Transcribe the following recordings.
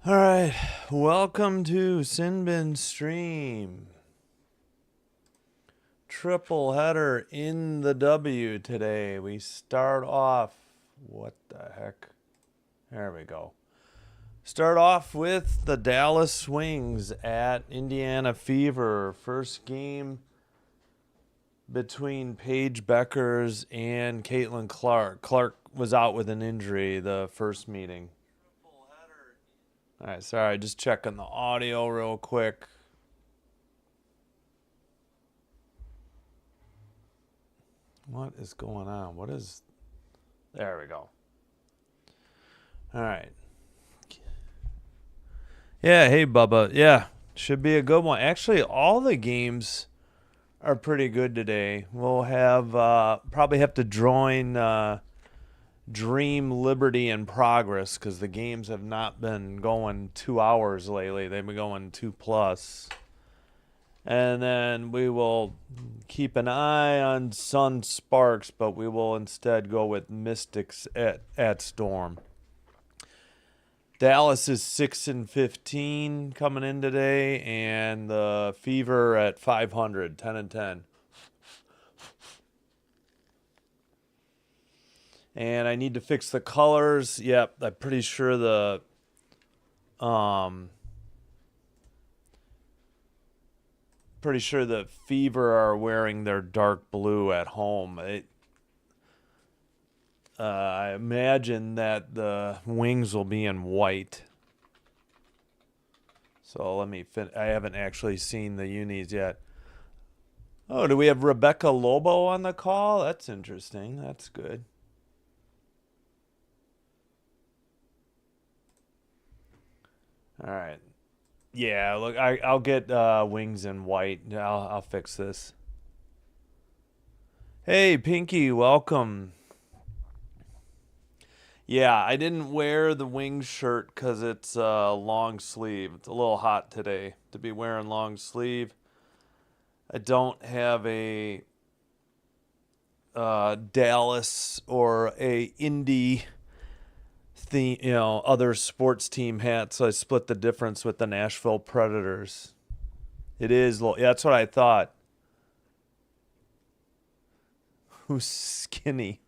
All right, welcome to Sinbin Stream. Triple header in the W today. We start off, what the heck? There we go. Start off with the Dallas Wings at Indiana Fever. First game between Paige Beckers and Caitlin Clark. Clark was out with an injury the first meeting. All right, sorry, just checking the audio real quick. What is going on? There we go. All right. Yeah, hey, Bubba. Yeah, should be a good one. Actually, all the games are pretty good today. We'll have probably have to join Dream, Liberty, and Progress because the games have not been going 2 hours lately. They've been going 2+. And then we will keep an eye on Sun Sparks, but we will instead go with Mystics at Storm. Dallas is 6-15 coming in today, and the Fever at 500, 10-10. And I need to fix the colors. Yep, I'm pretty sure the Fever are wearing their dark blue at home. I imagine that the Wings will be in white. So let me I haven't actually seen the unis yet. Oh, do we have Rebecca Lobo on the call? That's interesting. That's good. All right. Yeah, look, I'll get Wings in white. I'll fix this. Hey, Pinky, welcome. Yeah, I didn't wear the Wings shirt because it's long sleeve. It's a little hot today to be wearing long sleeve. I don't have a Dallas or a Indy theme, other sports team hat, so I split the difference with the Nashville Predators. It is, that's what I thought. Who's skinny?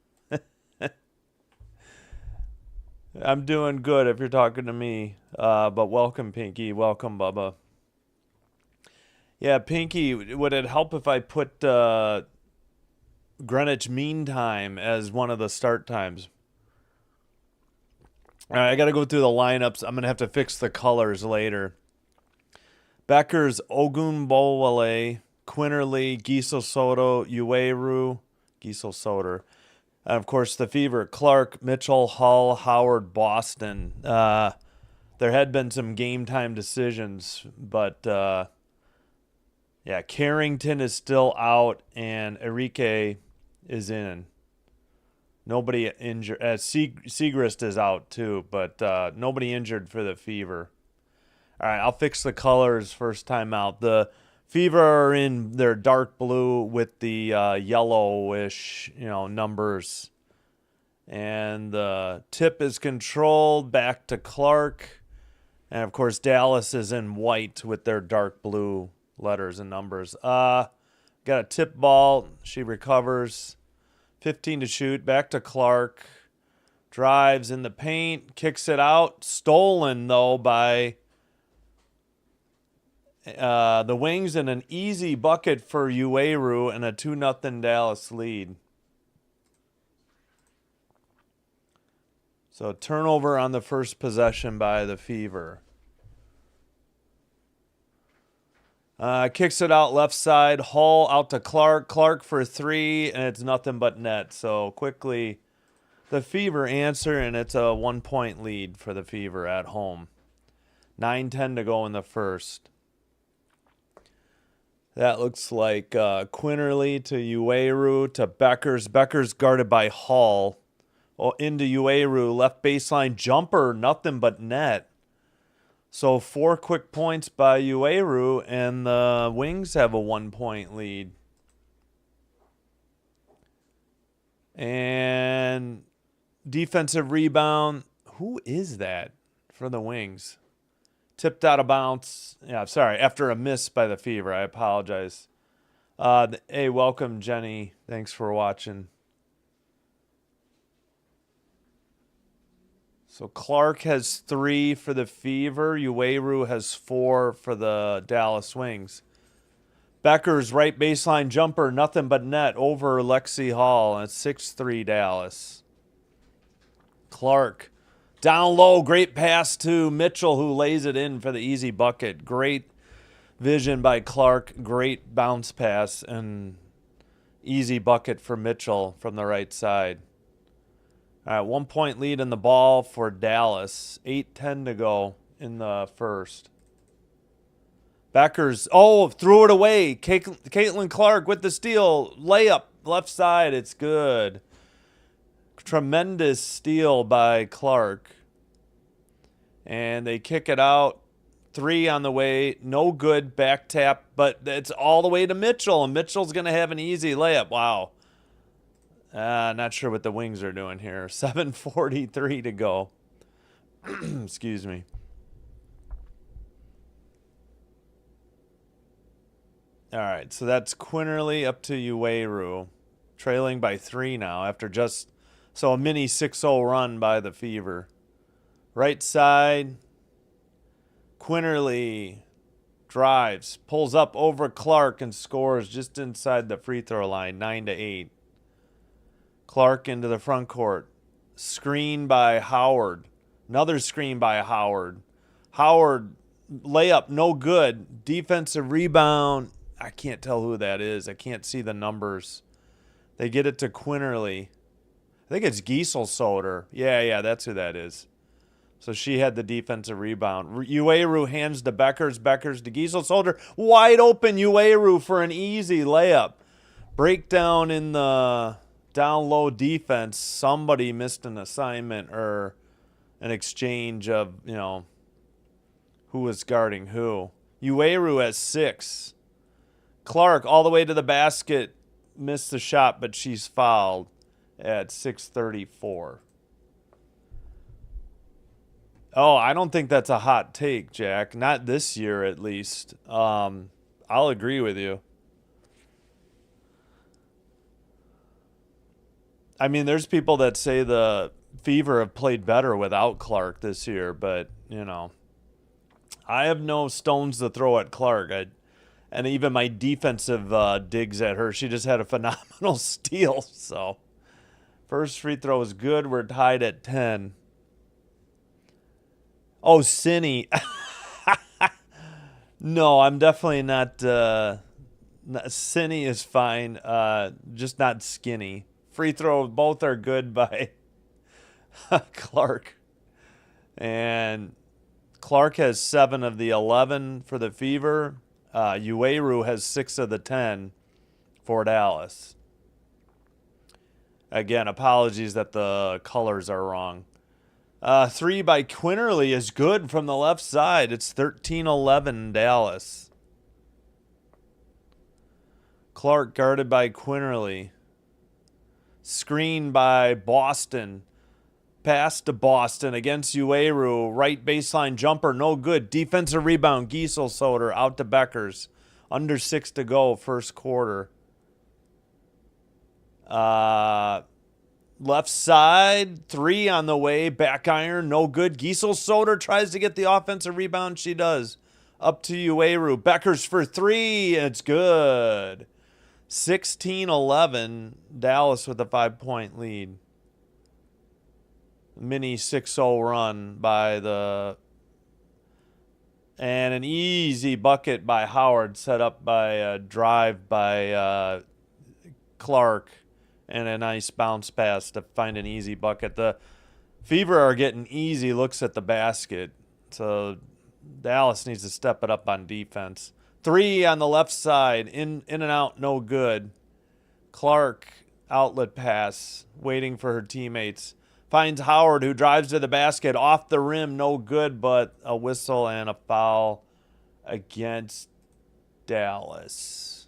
I'm doing good if you're talking to me. But welcome, Pinky. Welcome, Bubba. Yeah, Pinky, would it help if I put Greenwich Mean Time as one of the start times? All right, I got to go through the lineups. I'm going to have to fix the colors later. Beckers, Ogunbowale, Quinterly, Gisel Soto, Ueru, Gisel Soter. And, of course, the Fever, Clark, Mitchell, Hull, Howard, Boston. There had been some game time decisions, but, yeah, Carrington is still out, and Enrique is in. Nobody injured. Segrist is out, too, but nobody injured for the Fever. All right, I'll fix the colors first time out. The Fever are in their dark blue with the yellowish, numbers. And the tip is controlled back to Clark. And, of course, Dallas is in white with their dark blue letters and numbers. Got a tip ball. She recovers. 15 to shoot. Back to Clark. Drives in the paint. Kicks it out. Stolen, though, by the Wings, and an easy bucket for Ueru and a 2-0 Dallas lead. So turnover on the first possession by the Fever. Kicks it out left side. Hull out to Clark. Clark for 3, and it's nothing but net. So quickly, the Fever answer, and it's a 1-point lead for the Fever at home. 9:10 to go in the first. That looks like Quinterly to Ueru to Beckers. Beckers guarded by Hull. Into Ueru. Left baseline jumper. Nothing but net. So 4 quick points by Ueru, and the Wings have a 1-point lead. And defensive rebound. Who is that for the Wings? Tipped out of bounds. Yeah, sorry. After a miss by the Fever. I apologize. Hey, welcome, Jenny. Thanks for watching. So Clark has 3 for the Fever. Ueru has 4 for the Dallas Wings. Becker's right baseline jumper, nothing but net over Lexi Hall, and it's 6-3 Dallas. Clark down low, great pass to Mitchell, who lays it in for the easy bucket. Great vision by Clark, great bounce pass, and easy bucket for Mitchell from the right side. All right, 1 point lead in the ball for Dallas. 8:10 to go in the first. Becker's, threw it away. Caitlin Clark with the steal. Layup, left side, it's good. Tremendous steal by Clark. And they kick it out. 3 on the way. No good, back tap, but it's all the way to Mitchell, and Mitchell's going to have an easy layup. Wow. Not sure what the Wings are doing here. 7:43 to go. Excuse me. All right, so that's Quinterly up to Ueru, trailing by 3 now after a mini 6-0 run by the Fever. Right side, Quinterly drives, pulls up over Clark and scores just inside the free throw line, 9-8. Clark into the front court. Screen by Howard. Another screen by Howard. Howard, layup, no good. Defensive rebound. I can't tell who that is. I can't see the numbers. They get it to Quinterly. I think it's Giesel-Soder. Yeah, that's who that is. So she had the defensive rebound. Ueru hands to Beckers. Beckers to Giesel-Soder. Wide open Ueru for an easy layup. Breakdown in the down low defense. Somebody missed an assignment or an exchange of, who was guarding who. Ueru has 6. Clark all the way to the basket. Missed the shot, but she's fouled at 6:34. Oh, I don't think that's a hot take, Jack. Not this year, at least. I'll agree with you. I mean, there's people that say the Fever have played better without Clark this year, but, I have no stones to throw at Clark. And even my defensive digs at her, she just had a phenomenal steal. So, first free throw is good. We're tied at 10. Oh, Cinny. No, I'm definitely not. Cinny is fine. Just not skinny. Free throw, both are good by Clark. And Clark has 7 of the 11 for the Fever. Ueru has 6 of the 10 for Dallas. Again, apologies that the colors are wrong. 3 by Quinterly is good from the left side. It's 13-11 Dallas. Clark guarded by Quinterly. Screen by Boston. Pass to Boston against Ueru. Right baseline jumper, no good. Defensive rebound, Giesel-Soder out to Beckers. Under 6 to go, first quarter. Left side, 3 on the way. Back iron, no good. Giesel-Soder tries to get the offensive rebound. She does. Up to Ueru. Beckers for 3. It's good. 16-11. Dallas with a 5-point lead. Mini 6-0 run by and an easy bucket by Howard, set up by a drive by Clark, and a nice bounce pass to find an easy bucket. The Fever are getting easy looks at the basket, so Dallas needs to step it up on defense. 3 on the left side, in and out, no good. Clark, outlet pass, waiting for her teammates. Finds Howard, who drives to the basket, off the rim, no good, but a whistle and a foul against Dallas.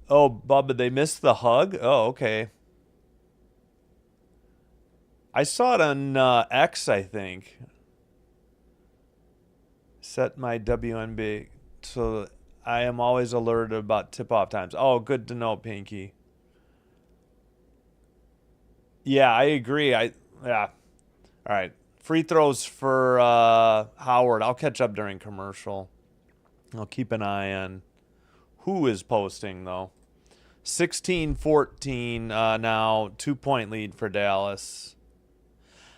Oh, Bubba, they missed the hug? Oh, okay. I saw it on X, I think. Set my WNBA so I am always alerted about tip-off times. Oh, good to know, Pinky. Yeah, I agree. Yeah. All right. Free throws for Howard. I'll catch up during commercial. I'll keep an eye on who is posting though. 16-14 now, 2-point lead for Dallas.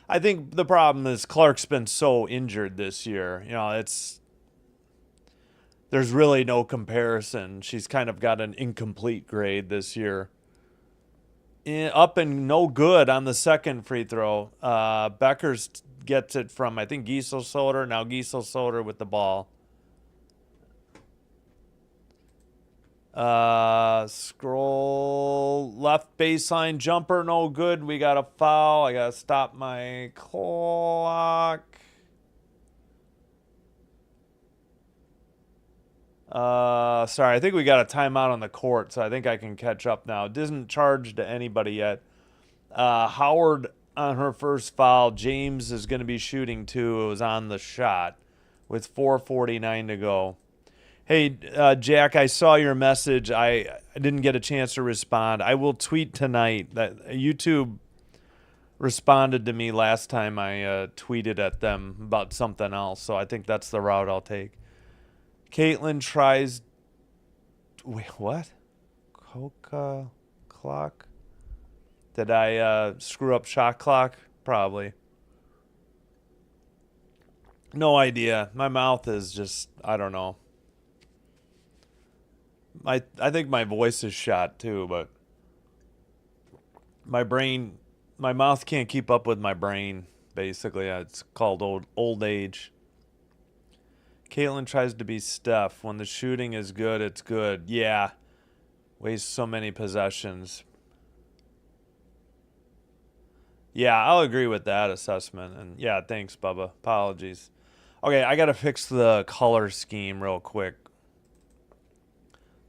I think the problem is Clark's been so injured this year. You know, there's really no comparison. She's kind of got an incomplete grade this year. Up and no good on the second free throw. Beckers gets it from, I think, Giesel Soder. Now Giesel Soder with the ball. Scroll left baseline jumper, no good. We got a foul. I gotta stop my clock. Sorry, I think we got a timeout on the court, so I think I can catch up now. It isn't charged to anybody yet. Howard on her first foul. James is going to be shooting too. It was on the shot with 4:49 to go. Hey, Jack, I saw your message. I didn't get a chance to respond. I will tweet tonight. That YouTube responded to me last time I tweeted at them about something else, so I think that's the route I'll take. Caitlin tries. Wait, what? Coca clock? Did I screw up shot clock? Probably. No idea. My mouth is just, I don't know. I think my voice is shot too, but my mouth can't keep up with my brain. Basically, it's called old age. Caitlin tries to be Steph. When the shooting is good, it's good. Yeah, wastes so many possessions. Yeah, I'll agree with that assessment. And yeah, thanks, Bubba. Apologies. Okay, I gotta fix the color scheme real quick.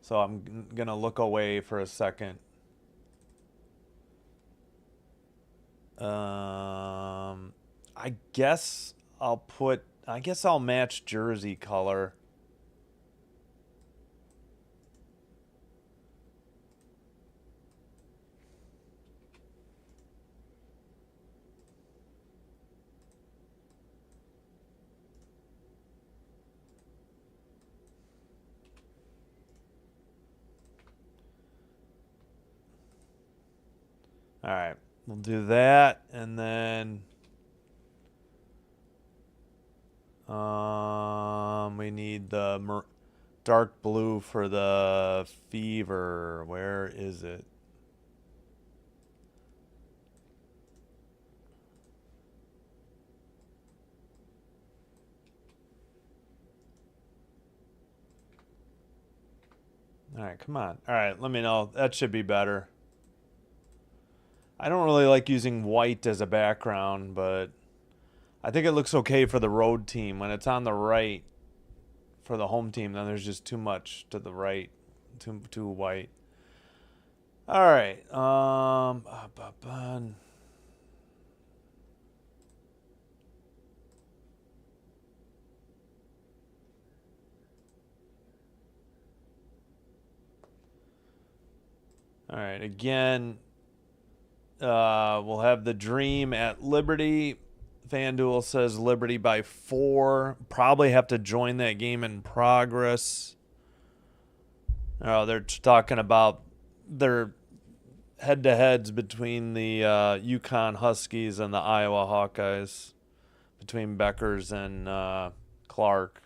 So I'm gonna look away for a second. I guess I'll match jersey color. All right, we'll do that, and then we need the dark blue for the Fever. Where is it? All right, come on. All right, let me know. That should be better. I don't really like using white as a background, but I think it looks okay for the road team. When it's on the right for the home team, then there's just too much to the right, too white. All right. All right. Again, we'll have the Dream at Liberty. FanDuel says Liberty by 4. Probably have to join that game in progress. They're talking about their head-to-heads between the UConn Huskies and the Iowa Hawkeyes, between Beckers and Clark.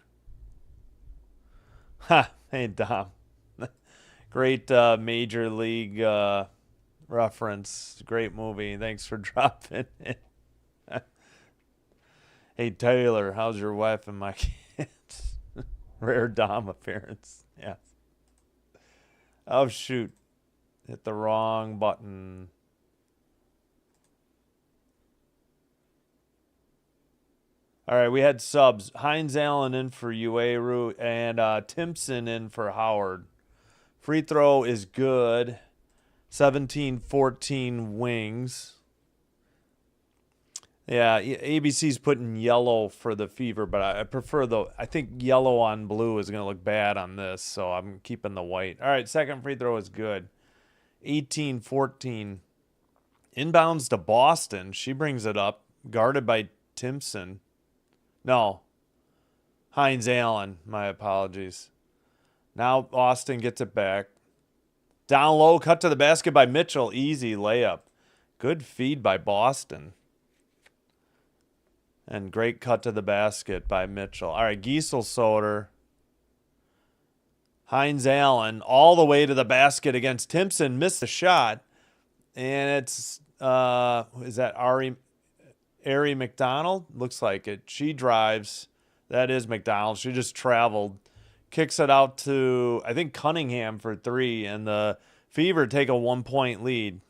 Ha! Hey, Dom. Great Major League reference. Great movie. Thanks for dropping it. Hey, Taylor, how's your wife and my kids? Rare Dom appearance. Yeah. Oh, shoot. Hit the wrong button. All right, we had subs. Hines Allen in for Ueru and Timpson in for Howard. Free throw is good. 17-14 Wings. Yeah, ABC's putting yellow for the Fever, but I prefer I think yellow on blue is going to look bad on this, so I'm keeping the white. All right, second free throw is good. 18-14. Inbounds to Boston. She brings it up. Guarded by Timpson. No. Hines Allen. My apologies. Now Austin gets it back. Down low, cut to the basket by Mitchell. Easy layup. Good feed by Boston. And great cut to the basket by Mitchell. All right, Giesel-Soder. Hines Allen all the way to the basket against Timpson. Missed the shot. And it's, is that Ari McDonald? Looks like it. She drives. That is McDonald. She just traveled. Kicks it out to, I think, Cunningham for three. And the Fever take a 1-point lead.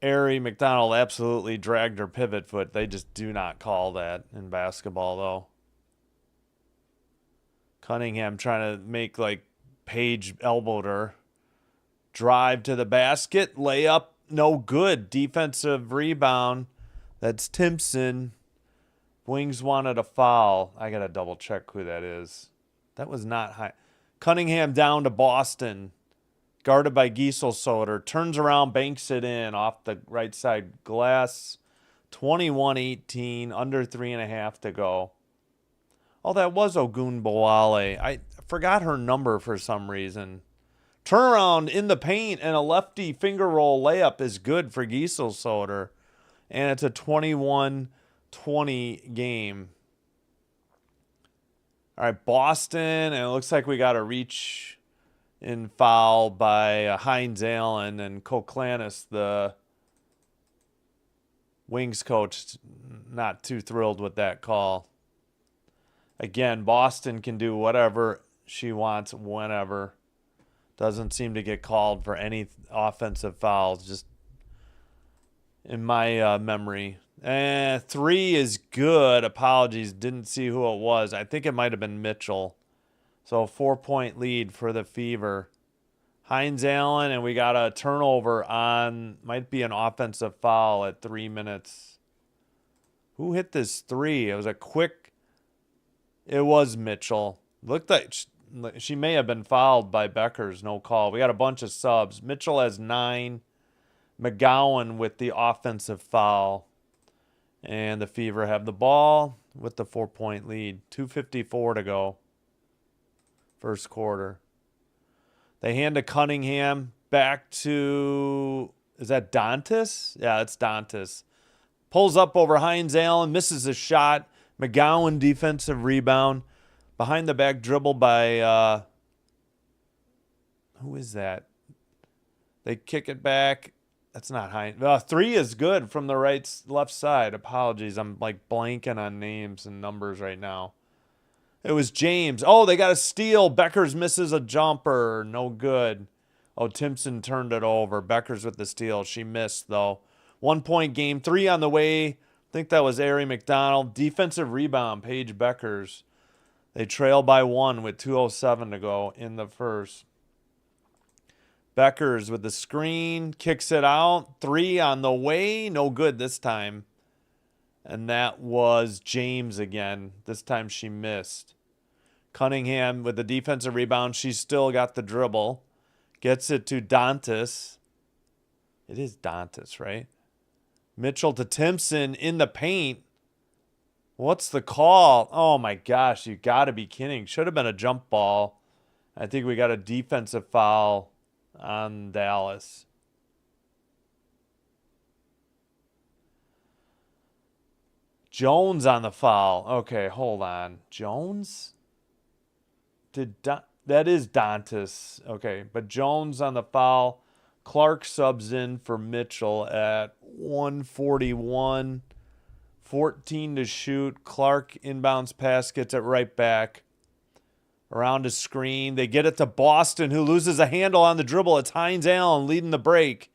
Ari McDonald absolutely dragged her pivot foot. They just do not call that in basketball, though. Cunningham trying to make, like, Paige elbowed her. Drive to the basket. Layup. No good. Defensive rebound. That's Timpson. Wings wanted a foul. I got to double check who that is. That was not high. Cunningham down to Boston. Guarded by Giesel-Soder. Turns around, banks it in off the right side glass. 21-18. Under 3.5 to go. Oh, that was Ogunbowale. I forgot her number for some reason. Turnaround in the paint and a lefty finger roll layup is good for Giesel-Soder. And it's a 21-20 game. All right, Boston. And it looks like we got a reach in foul by Hines Allen. And Koklanis, the Wings coach, not too thrilled with that call. Again, Boston can do whatever she wants whenever. Doesn't seem to get called for any offensive fouls, just in my memory. Three is good. Apologies, didn't see who it was. I think it might have been Mitchell. So 4-point lead for the Fever. Hines Allen, and we got a turnover on, might be an offensive foul at 3 minutes. Who hit this three? It was a quick. It was Mitchell. Looked like she may have been fouled by Beckers. No call. We got a bunch of subs. Mitchell has 9. McGowan with the offensive foul. And the Fever have the ball with the 4-point lead. 2:54 to go. First quarter. They hand to Cunningham. Back to, is that Dantas? Yeah, it's Dantas. Pulls up over Hines Allen. Misses a shot. McGowan defensive rebound. Behind the back dribble by, who is that? They kick it back. That's not Hines. Three is good from the left side. Apologies. I'm like blanking on names and numbers right now. It was James. Oh, they got a steal. Beckers misses a jumper. No good. Oh, Timpson turned it over. Beckers with the steal. She missed, though. 1-point game. 3 on the way. I think that was Ari McDonald. Defensive rebound. Paige Beckers. They trail by 1 with 2:07 to go in the first. Beckers with the screen. Kicks it out. 3 on the way. No good this time. And that was James again. This time she missed. Cunningham with the defensive rebound. She's still got the dribble. Gets it to Dantas. It is Dantas, right? Mitchell to Timpson in the paint. What's the call? Oh, my gosh. You got to be kidding. Should have been a jump ball. I think we got a defensive foul on Dallas. Jones on the foul. Okay, hold on. Jones? That is Dantas. Okay, but Jones on the foul. Clark subs in for Mitchell at 1:41. 14 to shoot. Clark inbounds pass, gets it right back. Around a screen. They get it to Boston, who loses a handle on the dribble. It's Hines Allen leading the break.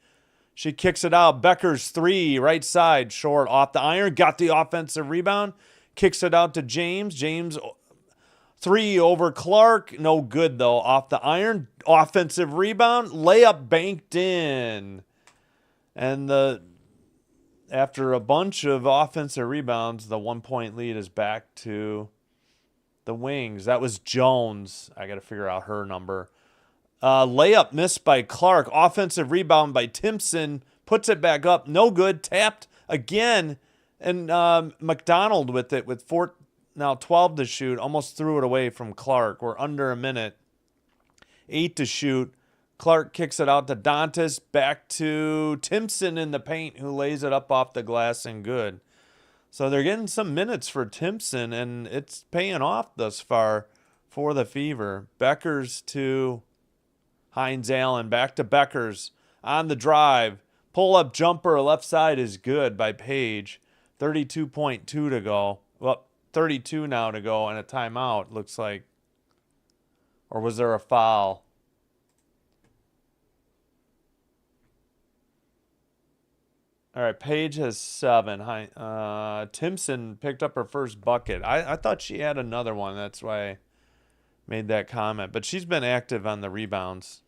She kicks it out. Beckers 3, right side, short, off the iron. Got the offensive rebound. Kicks it out to James. James 3 over Clark. No good, though. Off the iron. Offensive rebound. Layup banked in. And after a bunch of offensive rebounds, the 1-point lead is back to the Wings. That was Jones. I got to figure out her number. Layup missed by Clark. Offensive rebound by Timpson. Puts it back up. No good. Tapped again. And McDonald with it with 12 to shoot. Almost threw it away from Clark. We're under a minute. 8 to shoot. Clark kicks it out to Dantas. Back to Timpson in the paint, who lays it up off the glass and good. So they're getting some minutes for Timpson, and it's paying off thus far for the Fever. Beckers to Hines Allen. Back to Beckers on the drive. Pull-up jumper left side is good by Page. 32.2 to go. Well, 32 now to go and a timeout, looks like. Or was there a foul? All right, Paige has 7. Timpson picked up her first bucket. I thought she had another one. That's why I made that comment. But she's been active on the rebounds.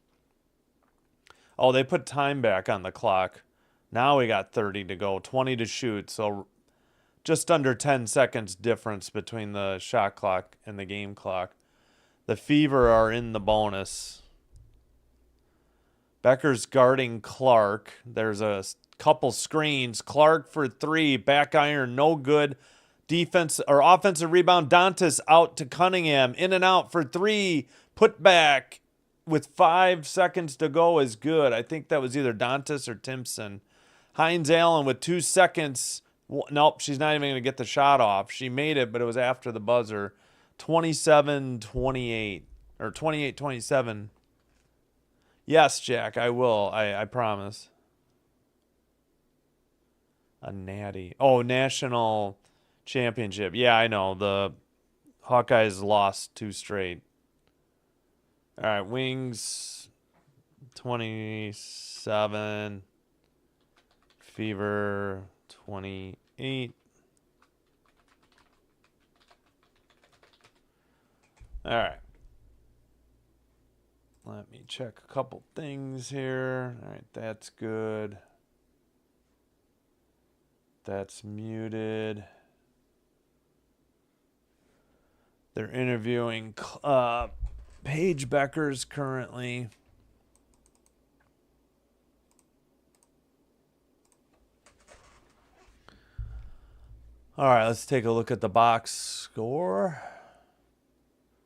Oh, they put time back on the clock. Now we got 30 to go, 20 to shoot. So just under 10 seconds difference between the shot clock and the game clock. The Fever are in the bonus. Becker's guarding Clark. There's a couple screens. Clark for 3. Back iron, no good. Defense or offensive rebound. Dantas out to Cunningham. In and out for 3. Put back with 5 seconds to go is good. I think that was either Dantas or Timpson. Hines Allen with 2 seconds. Nope, she's not even going to get the shot off. She made it, but it was after the buzzer. 27-28 or 28-27. Yes, Jack, I will. I promise. A natty. Oh, national championship. Yeah, I know. The Hawkeyes lost 2 straight. All right, Wings 27. Fever 28. All right. Let me check a couple things here. All right, that's good. That's muted. They're interviewing Paige Beckers currently. All right, let's take a look at the box score.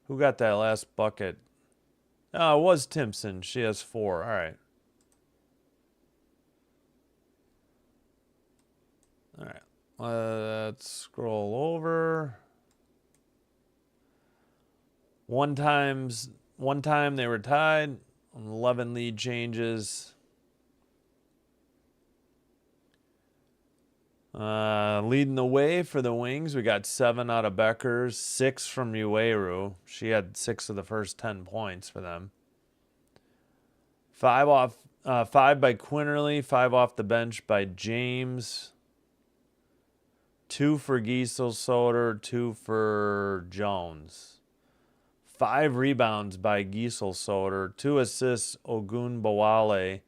Who got that last bucket? Oh, it was Timpson. She has 4. All right. All right. Let's scroll over. One time they were tied. 11 lead changes. Leading the way for the Wings, we got 7 out of Beckers, 6 from Ueru. She had 6 of the first 10 points for them. 5 by Quinterly, 5 off the bench by James. 2 for Giesel Soder, 2 for Jones. 5 rebounds by Giesel Soder, 2 assists Ogunbowale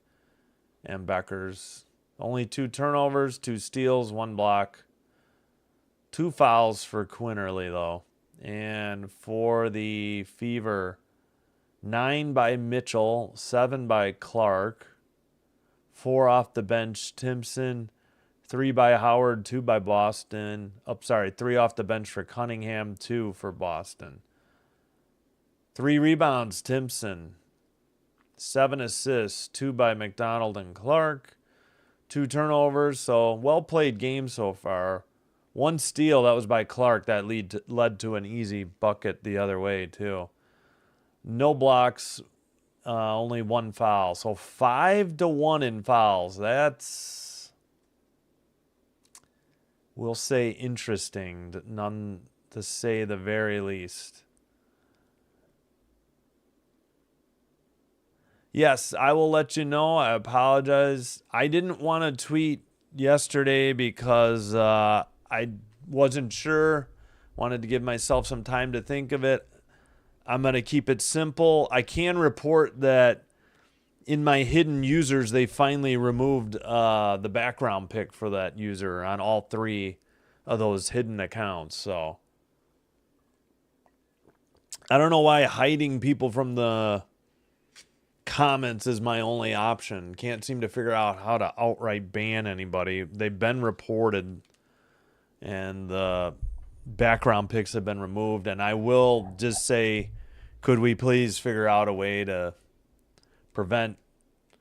and Beckers. Only 2 turnovers, 2 steals, 1 block. 2 fouls for Quinterly, though. And for the Fever, 9 by Mitchell, 7 by Clark. 4 off the bench, Timpson. 3 by Howard, 2 by Boston. 3 off the bench for Cunningham, 2 for Boston. 3 rebounds, Timpson. 7 assists, 2 by McDonald and Clark. 2 turnovers, so well-played game so far. 1 steal, that was by Clark. That led to an easy bucket the other way, too. No blocks, only 1 foul. So 5-1 in fouls. That's, we'll say, interesting. None to say the very least. Yes, I will let you know. I apologize. I didn't want to tweet yesterday because I wasn't sure. Wanted to give myself some time to think of it. I'm going to keep it simple. I can report that in my hidden users, they finally removed the background pic for that user on all 3 of those hidden accounts. So I don't know why hiding people from the comments is my only option. Can't seem to figure out how to outright ban anybody. They've been reported and the background pics have been removed. And I will just say, could we please figure out a way to prevent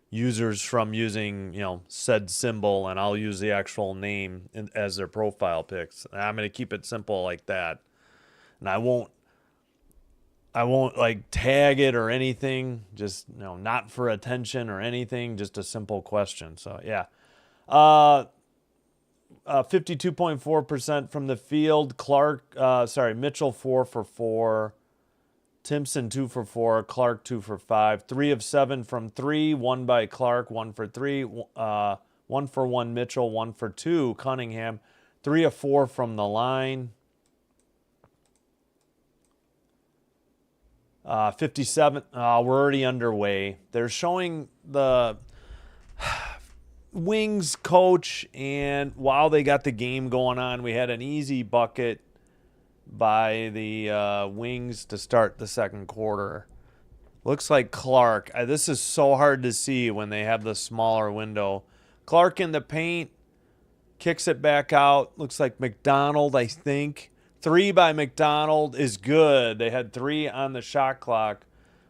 users from using, said symbol, and I'll use the actual name as their profile pics. And I'm going to keep it simple like that. And I won't like tag it or anything, just, not for attention or anything, just a simple question. So, yeah. 52.4% from the field. Mitchell 4 for 4. Timpson 2 for 4, Clark 2 for 5, 3 of 7 from 3, 1 by Clark, 1 for 3, 1 for 1 Mitchell, 1 for 2 Cunningham, 3 of 4 from the line. 57. We're already underway. They're showing the Wings coach, and while they got the game going on, we had an easy bucket by the Wings to start the second quarter. Looks like Clark. This is so hard to see when they have the smaller window. Clark in the paint, kicks it back out. Looks like McDonald, I think. 3 by McDonald is good. They had 3 on the shot clock.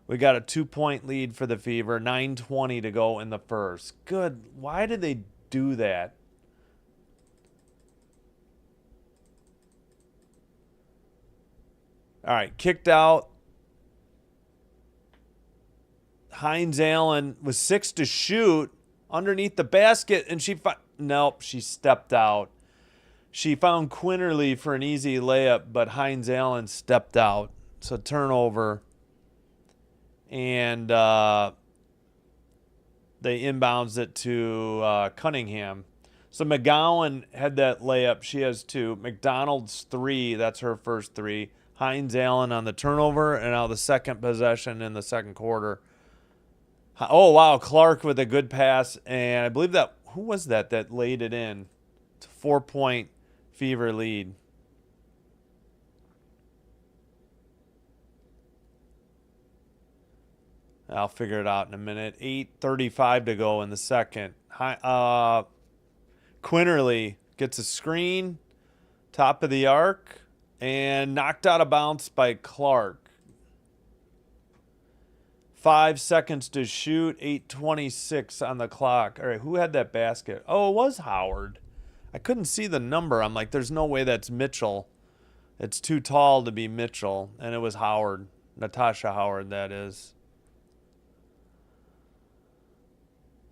We got a 2-point lead for the Fever. 9:20 to go in the first. Good. Why did they do that? All right, kicked out. Hines Allen was 6 to shoot underneath the basket, and nope, she stepped out. She found Quinterly for an easy layup, but Hines Allen stepped out. So turnover, and they inbounds it to Cunningham. So McGowan had that layup. She has 2. McDonald's 3. That's her first 3. Hines Allen on the turnover, and now the second possession in the second quarter. Oh, wow. Clark with a good pass. And I believe who was that laid it in? It's a 4-point Fever lead. I'll figure it out in a minute. 8:35 to go in the second. Quinterly gets a screen, top of the arc, and knocked out of bounds by Clark. 5 seconds to shoot, 8:26 on the clock. All right, who had that basket? Oh, it was Howard. I couldn't see the number. I'm like, there's no way that's Mitchell. It's too tall to be Mitchell. And it was Howard. Natasha Howard, that is.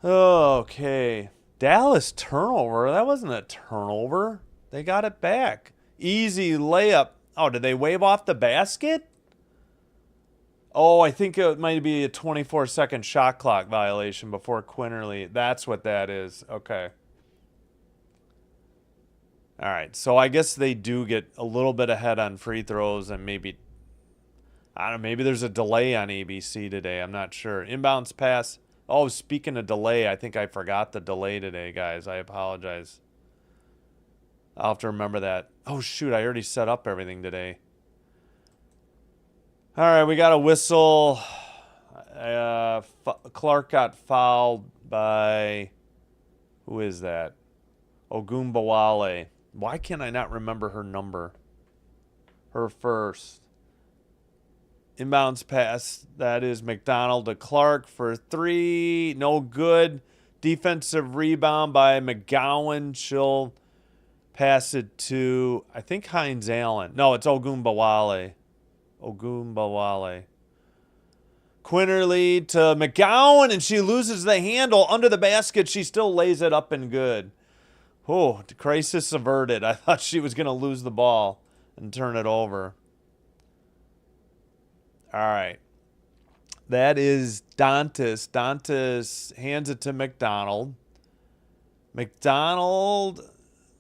Okay. Dallas turnover. That wasn't a turnover. They got it back. Easy layup. Oh, did they wave off the basket? Oh, I think it might be a 24-second shot clock violation before Quinterly. That's what that is. Okay. All right. So I guess they do get a little bit ahead on free throws, and maybe, I don't know, maybe there's a delay on ABC today. I'm not sure. Inbounds pass. Oh, speaking of delay, I think I forgot the delay today, guys. I apologize. I'll have to remember that. Oh, shoot. I already set up everything today. All right. We got a whistle. Clark got fouled by, who is that? Ogunbowale. Why can I not remember her number? Her first. Inbounds pass. That is McDonald to Clark for 3. No good. Defensive rebound by McGowan. She'll pass it to, I think, Hines Allen. No, it's Ogunbowale. Quinterly to McGowan, and she loses the handle under the basket. She still lays it up and good. Oh, crisis averted. I thought she was going to lose the ball and turn it over. All right. That is Dantas. Dantas hands it to McDonald. McDonald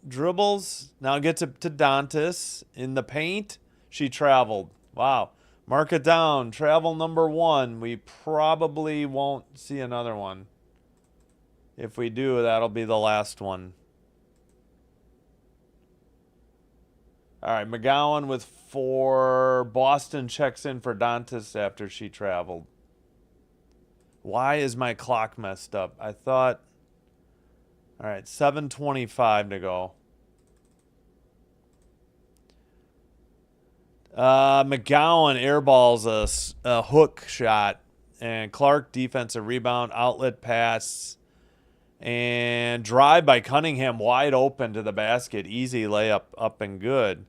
dribbles. Now gets it to Dantas in the paint. She traveled. Wow. Mark it down. Travel number 1. We probably won't see another one. If we do, that'll be the last one. All right, McGowan with 4. Boston checks in for Dantas after she traveled. Why is my clock messed up? I thought... All right, 7:25 to go. McGowan airballs a hook shot. And Clark defensive rebound, outlet pass. And drive by Cunningham wide open to the basket. Easy layup up and good.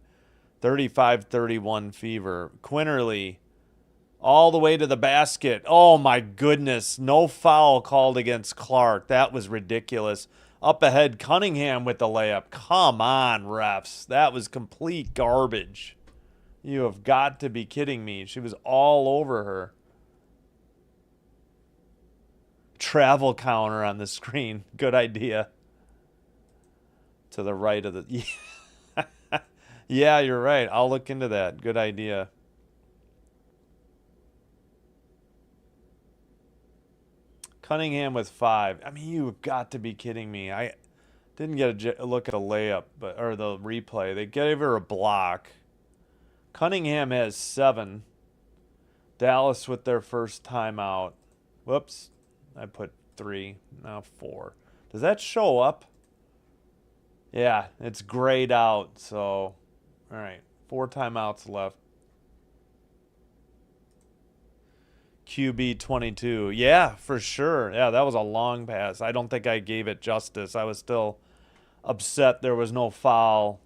35-31 Fever. Quinterly all the way to the basket. Oh, my goodness. No foul called against Clark. That was ridiculous. Up ahead, Cunningham with the layup. Come on, refs. That was complete garbage. You have got to be kidding me. She was all over her. Travel counter on the screen. Good idea. To the right of the... Yeah, you're right. I'll look into that. Good idea. Cunningham with 5. I mean, you've got to be kidding me. I didn't get a look at the layup or the replay. They gave her a block. Cunningham has 7. Dallas with their first timeout. Whoops. I put 3. Now 4. Does that show up? Yeah, it's grayed out. So, all right. 4 timeouts left. QB 22. Yeah, for sure. Yeah, that was a long pass. I don't think I gave it justice. I was still upset there was no foul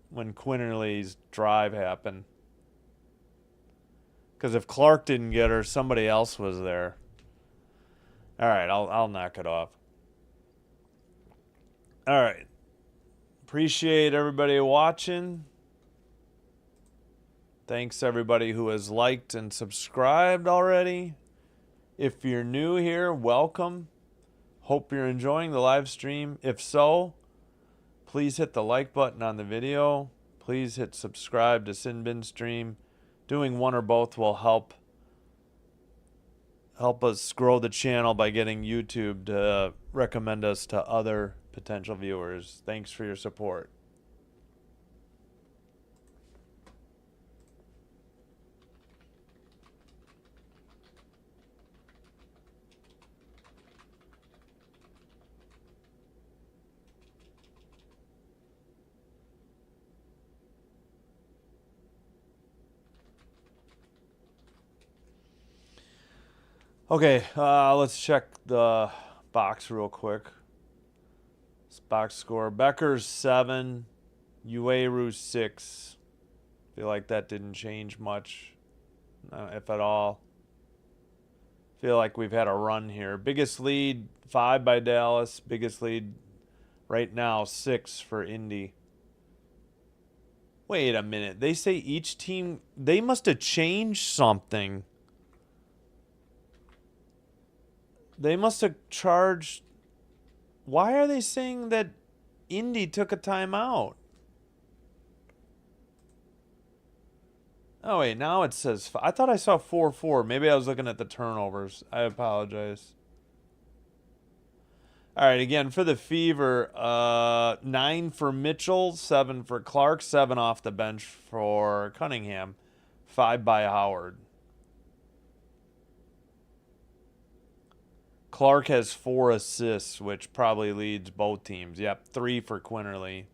when Quinterly's drive happened. Because if Clark didn't get her, somebody else was there. All right, I'll knock it off. All right. Appreciate everybody watching. Thanks everybody who has liked and subscribed already. If you're new here, welcome. Hope you're enjoying the live stream. If so, please hit the like button on the video. Please hit subscribe to Sin Bin Stream. Doing one or both will help us grow the channel by getting YouTube to recommend us to other potential viewers. Thanks for your support. Okay, let's check the box real quick. This box score. Becker's 7. Ueru 6. Feel like that didn't change much, if at all. Feel like we've had a run here. Biggest lead, 5 by Dallas. Biggest lead right now, 6 for Indy. Wait a minute. They say each team... They must have changed something. They must have charged... Why are they saying that Indy took a timeout? Oh, wait. Now it says... I thought I saw 4-4. Maybe I was looking at the turnovers. I apologize. All right. Again, for the Fever, 9 for Mitchell, 7 for Clark, 7 off the bench for Cunningham, 5 by Howard. Clark has 4 assists, which probably leads both teams. Yep, 3 for Quinterly.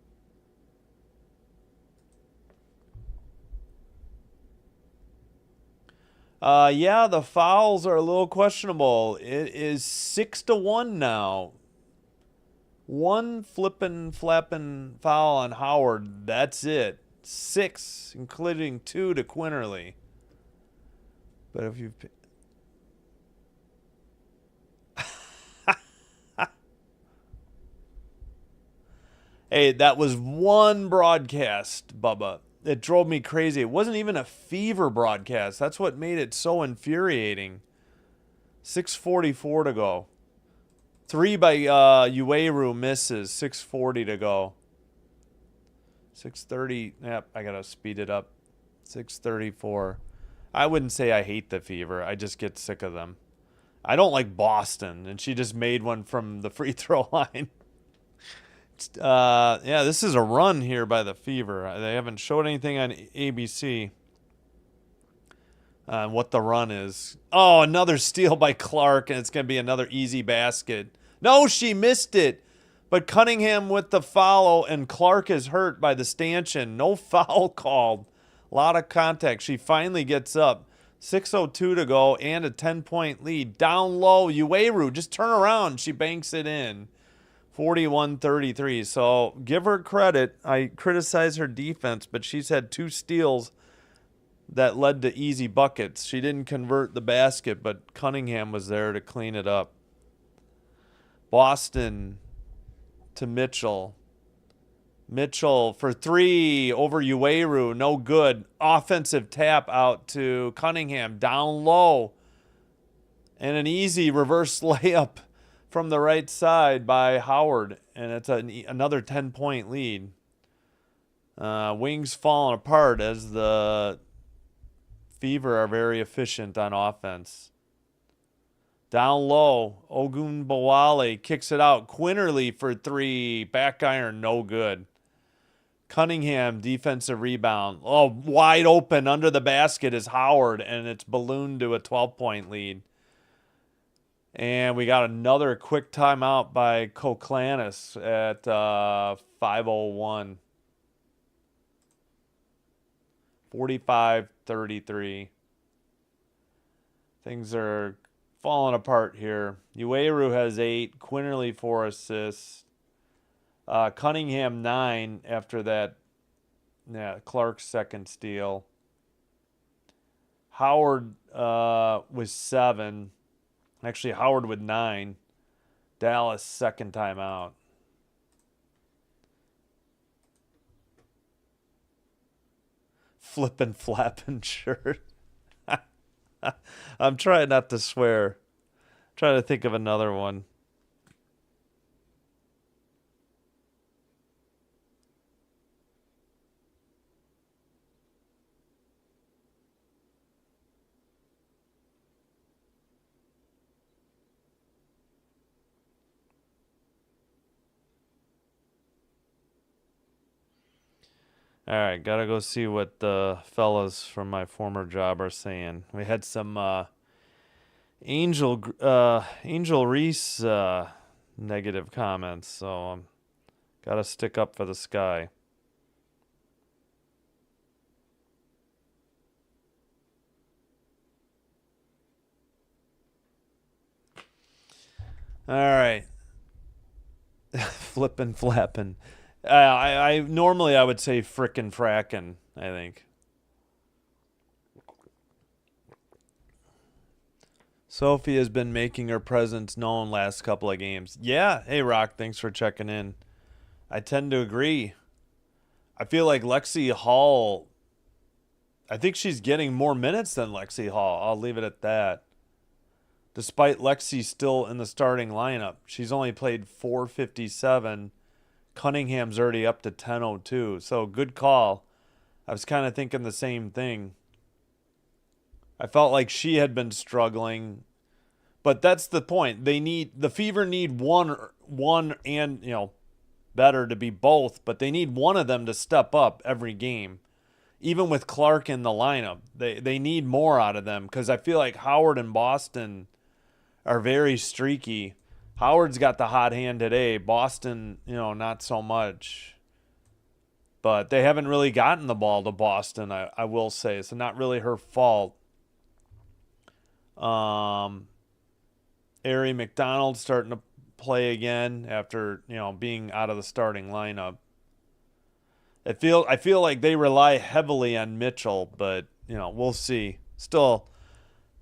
Yeah, the fouls are a little questionable. It is 6-1 now. 1 flippin' flappin' foul on Howard. That's it. 6, including 2 to Quinterly. But if you... Hey, that was one broadcast, Bubba. It drove me crazy. It wasn't even a Fever broadcast. That's what made it so infuriating. 6:44 to go. 3 by Ueru misses. 6:40 to go. 6:30. Yep, I got to speed it up. 6:34. I wouldn't say I hate the Fever. I just get sick of them. I don't like Boston, and she just made one from the free throw line. Yeah, this is a run here by the Fever. They haven't showed anything on ABC on what the run is. Oh, another steal by Clark, and it's going to be another easy basket. No, she missed it. But Cunningham with the follow, and Clark is hurt by the stanchion. No foul called. A lot of contact. She finally gets up. 6:02 to go and a 10-point lead. Down low, Ueru, just turn around. She banks it in. 41-33. So give her credit. I criticize her defense, but she's had 2 steals that led to easy buckets. She didn't convert the basket, but Cunningham was there to clean it up. Boston to Mitchell. Mitchell for 3 over Ueru. No good. Offensive tap out to Cunningham. Down low. And an easy reverse layup from the right side by Howard. And it's another 10-point lead. Wings falling apart as the Fever are very efficient on offense. Down low, Ogunbowale kicks it out. Quinterly for 3. Back iron, no good. Cunningham, defensive rebound. Oh, wide open under the basket is Howard, and it's ballooned to a 12-point lead. And we got another quick timeout by Koklanis at 5:01. 45-33. Things are falling apart here. Ueru has 8. Quinterly 4 assists. Cunningham 9 after that. Yeah, Clark's second steal. Howard with 7. Actually, Howard with 9. Dallas second timeout. Flippin' flappin' shirt. I'm trying not to swear. I'm trying to think of another one. All right, gotta go see what the fellas from my former job are saying. We had some Angel Reese negative comments, so gotta stick up for the Sky. All right, flippin' flappin'. I normally I would say frickin' frackin', I think. Sophie has been making her presence known last couple of games. Yeah, hey Rock, thanks for checking in. I tend to agree. I feel like Lexi Hall, I think she's getting more minutes than Lexi Hall. I'll leave it at that. Despite Lexi still in the starting lineup, she's only played 457. Cunningham's already up to 10:02, so good call. I was kind of thinking the same thing. I felt like she had been struggling, but that's the point. The Fever need one and better to be both, but they need one of them to step up every game. Even with Clark in the lineup, they need more out of them because I feel like Howard and Boston are very streaky. Howard's got the hot hand today. Boston, not so much. But they haven't really gotten the ball to Boston, I will say. So not really her fault. Ari McDonald starting to play again after, being out of the starting lineup. I feel like they rely heavily on Mitchell, but, we'll see. Still,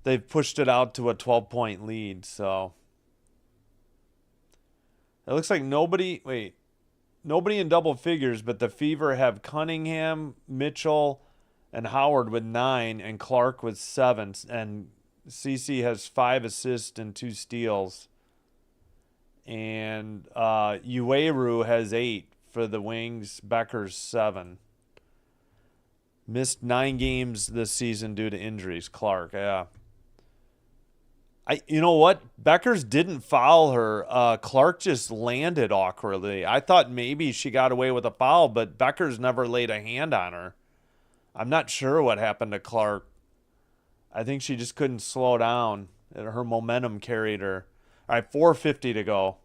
they've pushed it out to a 12-point lead, so it looks like nobody in double figures, but the Fever have Cunningham, Mitchell, and Howard with 9, and Clark with 7, and CeCe has 5 assists and 2 steals. And Ueru has 8 for the Wings, Becker's 7. Missed 9 games this season due to injuries. Clark, yeah. You know what? Beckers didn't foul her. Clark just landed awkwardly. I thought maybe she got away with a foul, but Beckers never laid a hand on her. I'm not sure what happened to Clark. I think she just couldn't slow down. Her momentum carried her. All right, 4:50 to go.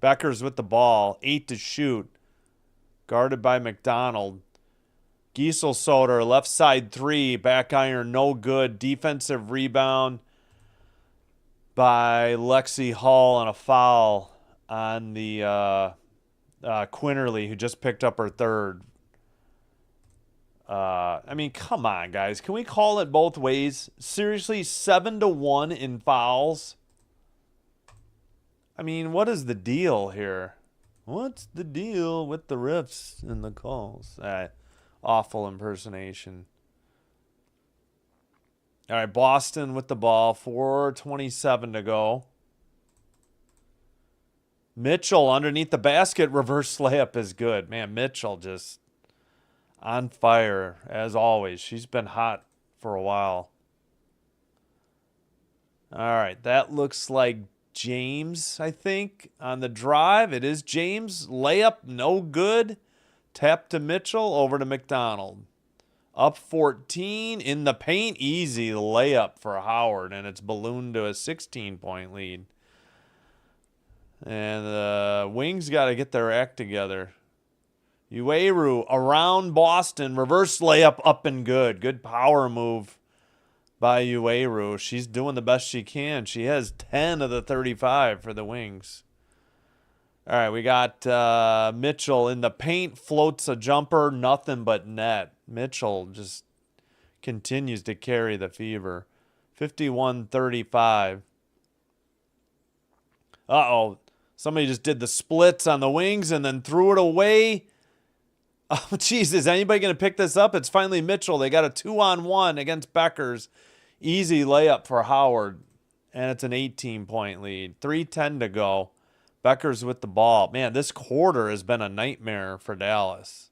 Beckers with the ball. 8 to shoot. Guarded by McDonald. Giesel Soder, left side 3, back iron, no good. Defensive rebound by Lexi Hall on a foul on the Quinterly, who just picked up her third. I mean, come on, guys. Can we call it both ways? Seriously, 7-1 in fouls? I mean, what is the deal here? What's the deal with the refs and the calls? Awful impersonation. All right, Boston with the ball. 4:27 to go. Mitchell underneath the basket. Reverse layup is good. Man, Mitchell just on fire as always. She's been hot for a while. All right, that looks like James, I think, on the drive. It is James. Layup, no good. Tap to Mitchell, over to McDonald. Up 14 in the paint. Easy layup for Howard, and it's ballooned to a 16-point lead. And the Wings got to get their act together. Ueru around Boston. Reverse layup up and good. Good power move by Ueru. She's doing the best she can. She has 10 of the 35 for the Wings. All right, we got Mitchell in the paint, floats a jumper, nothing but net. Mitchell just continues to carry the Fever. 51-35. Uh-oh. Somebody just did the splits on the Wings and then threw it away. Oh, jeez, is anybody going to pick this up? It's finally Mitchell. They got a 2-on-1 against Beckers. Easy layup for Howard, and it's an 18-point lead. 3:10 to go. Beckers with the ball. Man, this quarter has been a nightmare for Dallas.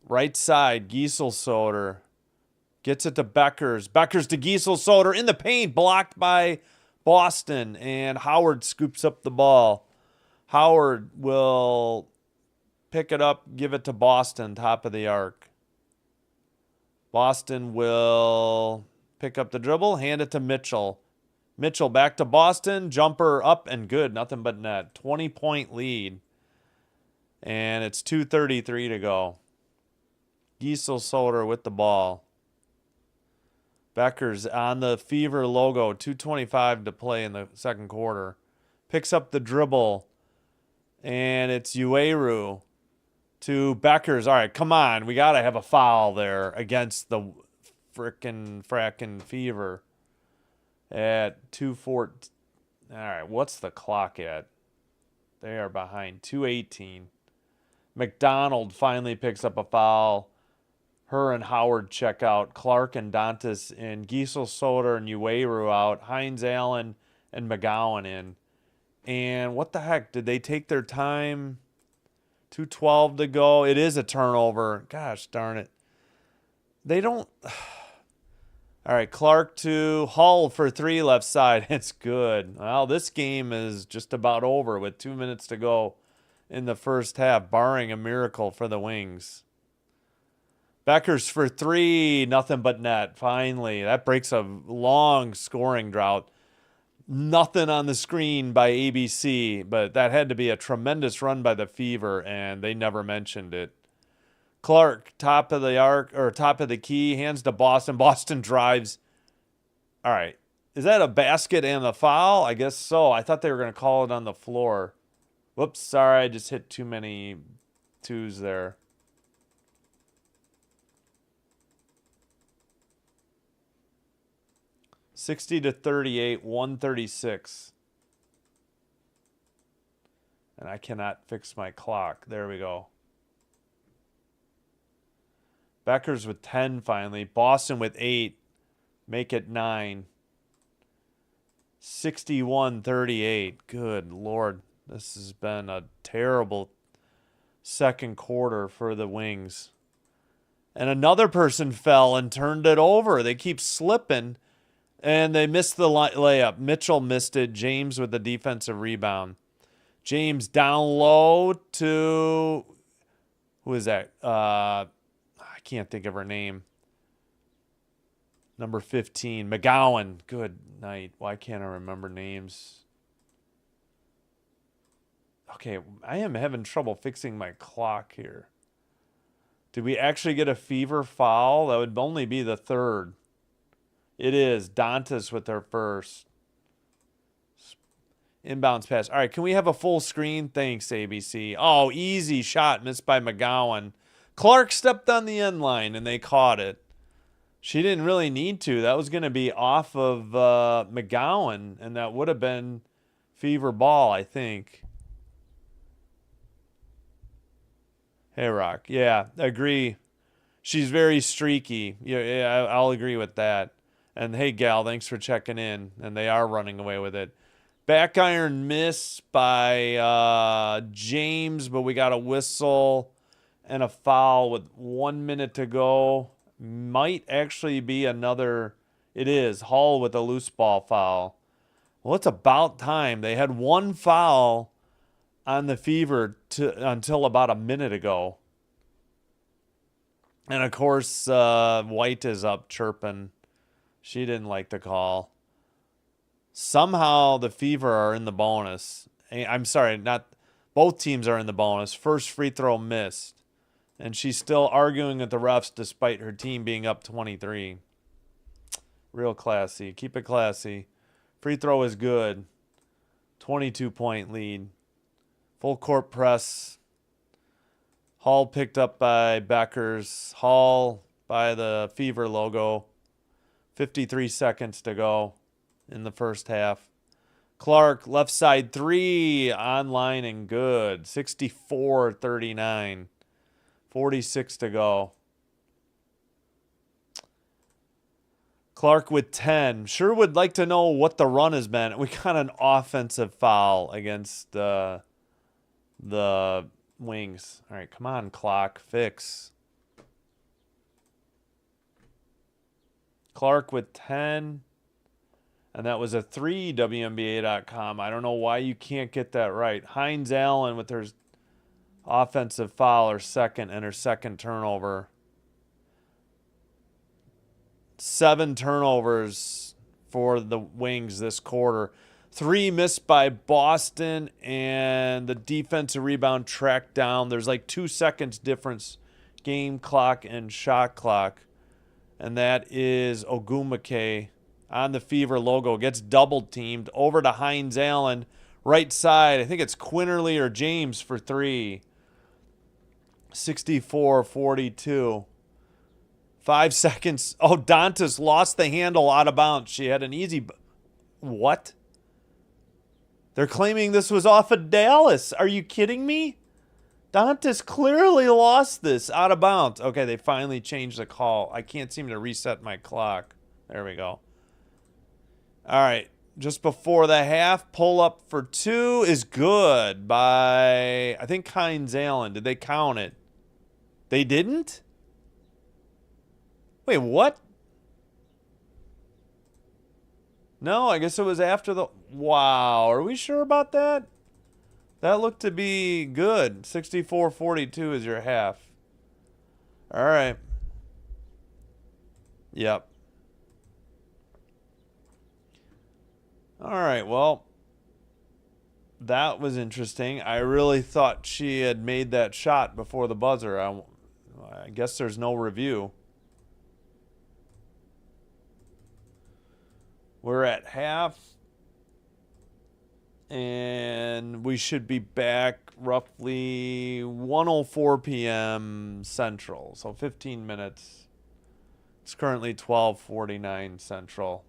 Right side, Giesel Soder gets it to Beckers. Beckers to Giesel Soder in the paint, blocked by Boston, and Howard scoops up the ball. Howard will pick it up, give it to Boston, top of the arc. Boston will pick up the dribble, hand it to Mitchell. Mitchell back to Boston, jumper up and good, nothing but net. 20-point lead, and it's 2:33 to go. Giesel Soder with the ball. Beckers on the Fever logo, 2:25 to play in the second quarter. Picks up the dribble, and it's Ueru to Beckers. All right, come on. We got to have a foul there against the frackin' Fever at 2:14. All right, what's the clock at? They are behind. 2:18. McDonald finally picks up a foul. Her and Howard check out. Clark and Dantas in. Giesel Soder and Ueru out. Hines Allen and McGowan in. And what the heck? Did they take their time? 2:12 to go. It is a turnover. Gosh darn it. They don't. All right, Clark to Hull for 3 left side. It's good. Well, this game is just about over with 2 minutes to go in the first half, barring a miracle for the Wings. Beckers for 3, nothing but net. Finally, that breaks a long scoring drought. Nothing on the screen by ABC, but that had to be a tremendous run by the Fever, and they never mentioned it. Clark, top of the arc, or top of the key, hands to Boston. Boston drives. All right. Is that a basket and a foul? I guess so. I thought they were going to call it on the floor. Whoops, sorry. I just hit too many twos there. $60-38, 136. And I cannot fix my clock. There we go. Beckers with 10 finally. Boston with 8. Make it 9. 61-38. Good Lord. This has been a terrible second quarter for the Wings. And another person fell and turned it over. They keep slipping, and they missed the layup. Mitchell missed it. James with the defensive rebound. James down low to... Who is that? I can't think of her name. Number 15, McGowan. Good night. Why can't I remember names? Okay, I am having trouble fixing my clock here. Did we actually get a Fever foul? That would only be the third. It is. Dantas with their first. Inbounds pass. All right, can we have a full screen? Thanks, ABC. Oh, easy shot missed by McGowan. Clark stepped on the end line, and they caught it. She didn't really need to. That was going to be off of McGowan, and that would have been Fever ball, I think. Hey, Rock. Yeah, agree. She's very streaky. Yeah, I'll agree with that. And hey, Gal, thanks for checking in. And they are running away with it. Back iron miss by James, but we got a whistle and a foul with 1 minute to go. Might actually be another. It is. Hall with a loose ball foul. Well, it's about time. They had one foul on the Fever until about a minute ago. And, of course, White is up chirping. She didn't like the call. Somehow the Fever are in the bonus. I'm sorry, not both teams are in the bonus. First free throw missed. And she's still arguing with the refs despite her team being up 23. Real classy. Keep it classy. Free throw is good. 22-point lead. Full court press. Hall picked up by Beckers. Hall by the Fever logo. 53 seconds to go in the first half. Clark, left side three, online and good. 64-39. 46 to go. Clark with 10. Sure would like to know what the run has been. We got an offensive foul against the Wings. All right, come on, clock. Fix. Clark with 10. And that was a 3, WNBA.com. I don't know why you can't get that right. Hines Allen with her offensive foul, her second, and her second turnover. 7 turnovers for the Wings this quarter. 3 missed by Boston, and the defensive rebound tracked down. There's like 2 seconds difference, game clock and shot clock. And that is Ogumake on the Fever logo. Gets double teamed over to Hines Allen. Right side, I think it's Quinterly or James for 3. 64-42. 5 seconds. Oh, Dantas lost the handle out of bounds. She had an easy... What? They're claiming this was off of Dallas. Are you kidding me? Dantas clearly lost this out of bounds. Okay, they finally changed the call. I can't seem to reset my clock. There we go. All right. Just before the half, pull up for 2 is good by, I think, Hines Allen. Did they count it? They didn't? Wait, what? No, I guess it was after the... Wow, are we sure about that? That looked to be good. 64-42 is your half. All right. Yep. All right, well, that was interesting. I really thought she had made that shot before the buzzer. I guess there's no review. We're at half, and we should be back roughly 1:04 p.m. Central, so 15 minutes. It's currently 12:49 Central.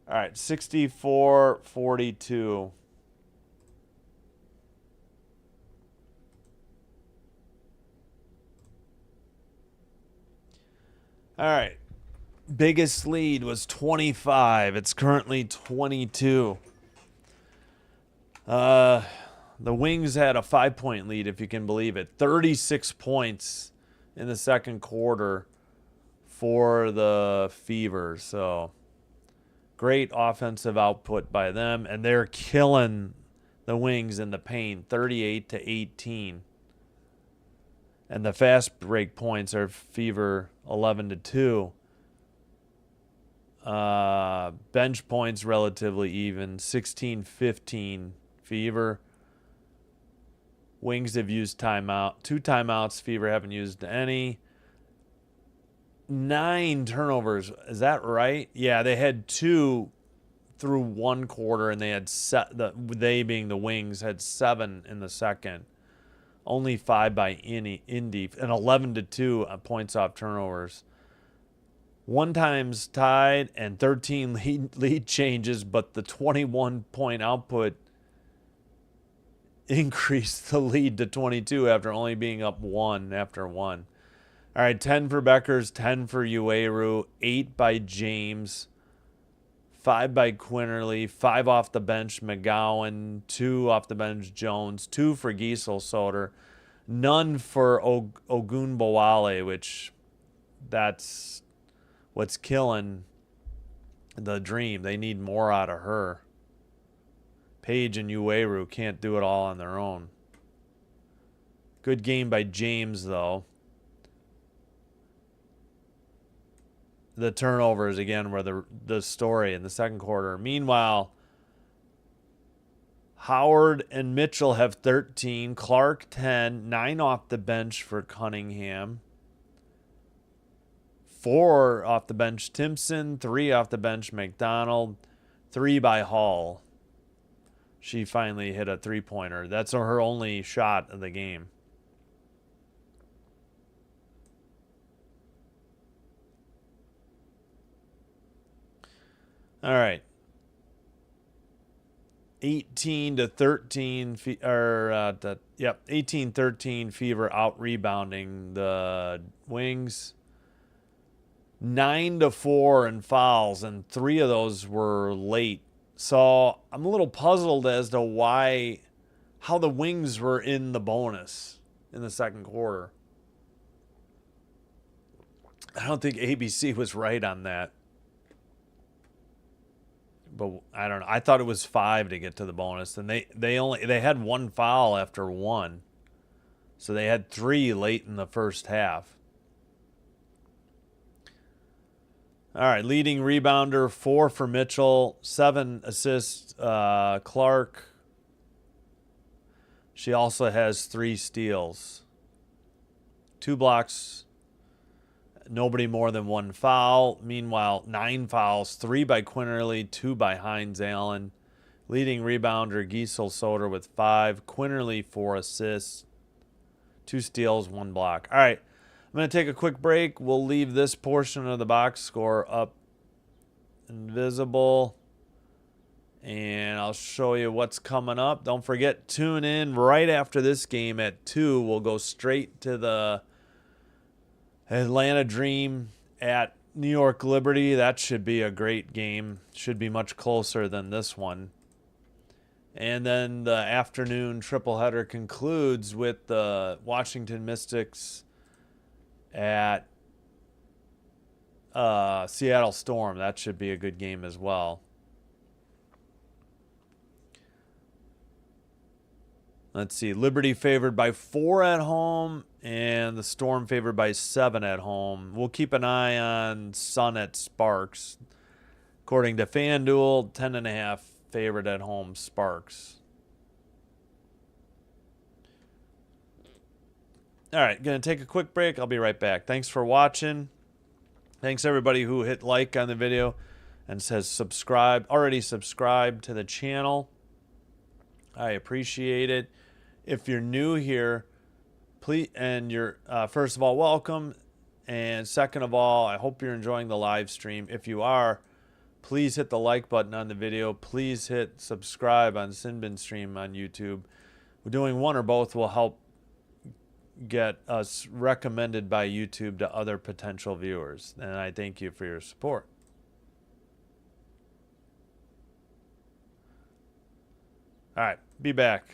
All right, 64-42. All right. Biggest lead was 25. It's currently 22. The Wings had a 5-point lead, if you can believe it. 36 points in the second quarter for the Fever. So great offensive output by them, and they're killing the Wings in the paint, 38-18. And the fast break points are Fever 11-2. Bench points relatively even, 16-15 Fever. Wings have used timeout, 2 timeouts. Fever haven't used any. 9 turnovers. Is that right? Yeah, they had 2 through one quarter, and they had they being the Wings had 7 in the second. Only 5 by Indy, and 11-2 points off turnovers. 1 times tied and 13 lead changes, but the 21-point output increased the lead to 22 after only being up 1 after 1. All right, 10 for Beckers, 10 for Ueru, 8 by James, 5 by Quinterly, 5 off the bench McGowan, 2 off the bench Jones, 2 for Giesel Soder, none for Ogunbowale, which that's what's killing the Dream. They need more out of her. Page and Ueru can't do it all on their own. Good game by James, though. The turnovers, again, were the story in the second quarter. Meanwhile, Howard and Mitchell have 13. Clark, 10. 9 off the bench for Cunningham. 4 off the bench Timpson. 3 off the bench McDonald. 3 by Hall. She finally hit a 3-pointer. That's her only shot of the game. All right. 18-13 18-13 Fever out rebounding the Wings. 9-4 in fouls, and 3 of those were late. So I'm a little puzzled as to how the Wings were in the bonus in the second quarter. I don't think ABC was right on that. But I don't know. I thought it was 5 to get to the bonus, and they had 1 foul after 1. So they had 3 late in the first half. All right, leading rebounder, 4 for Mitchell, 7 assists, Clark. She also has 3 steals. 2 blocks, nobody more than 1 foul. Meanwhile, 9 fouls, 3 by Quinterly, 2 by Hines Allen. Leading rebounder, Giesel Soder with 5. Quinterly, 4 assists, 2 steals, 1 block. All right. I'm going to take a quick break. We'll leave this portion of the box score up and visible. And I'll show you what's coming up. Don't forget, tune in right after this game at 2. We'll go straight to the Atlanta Dream at New York Liberty. That should be a great game. Should be much closer than this one. And then the afternoon tripleheader concludes with the Washington Mystics at Seattle Storm. That should be a good game as well. Let's see. Liberty favored by 4 at home, and the Storm favored by 7 at home. We'll keep an eye on Sun at Sparks. According to FanDuel, 10.5 favored at home Sparks. All right, going to take a quick break. I'll be right back. Thanks for watching. Thanks everybody who hit like on the video and says already subscribed to the channel. I appreciate it. If you're new here, please, and you're first of all, welcome, and second of all, I hope you're enjoying the live stream. If you are, please hit the like button on the video. Please hit subscribe on Sinbin Stream on YouTube. We're doing one or both will help get us recommended by YouTube to other potential viewers, and I thank you for your support. All right. Be back.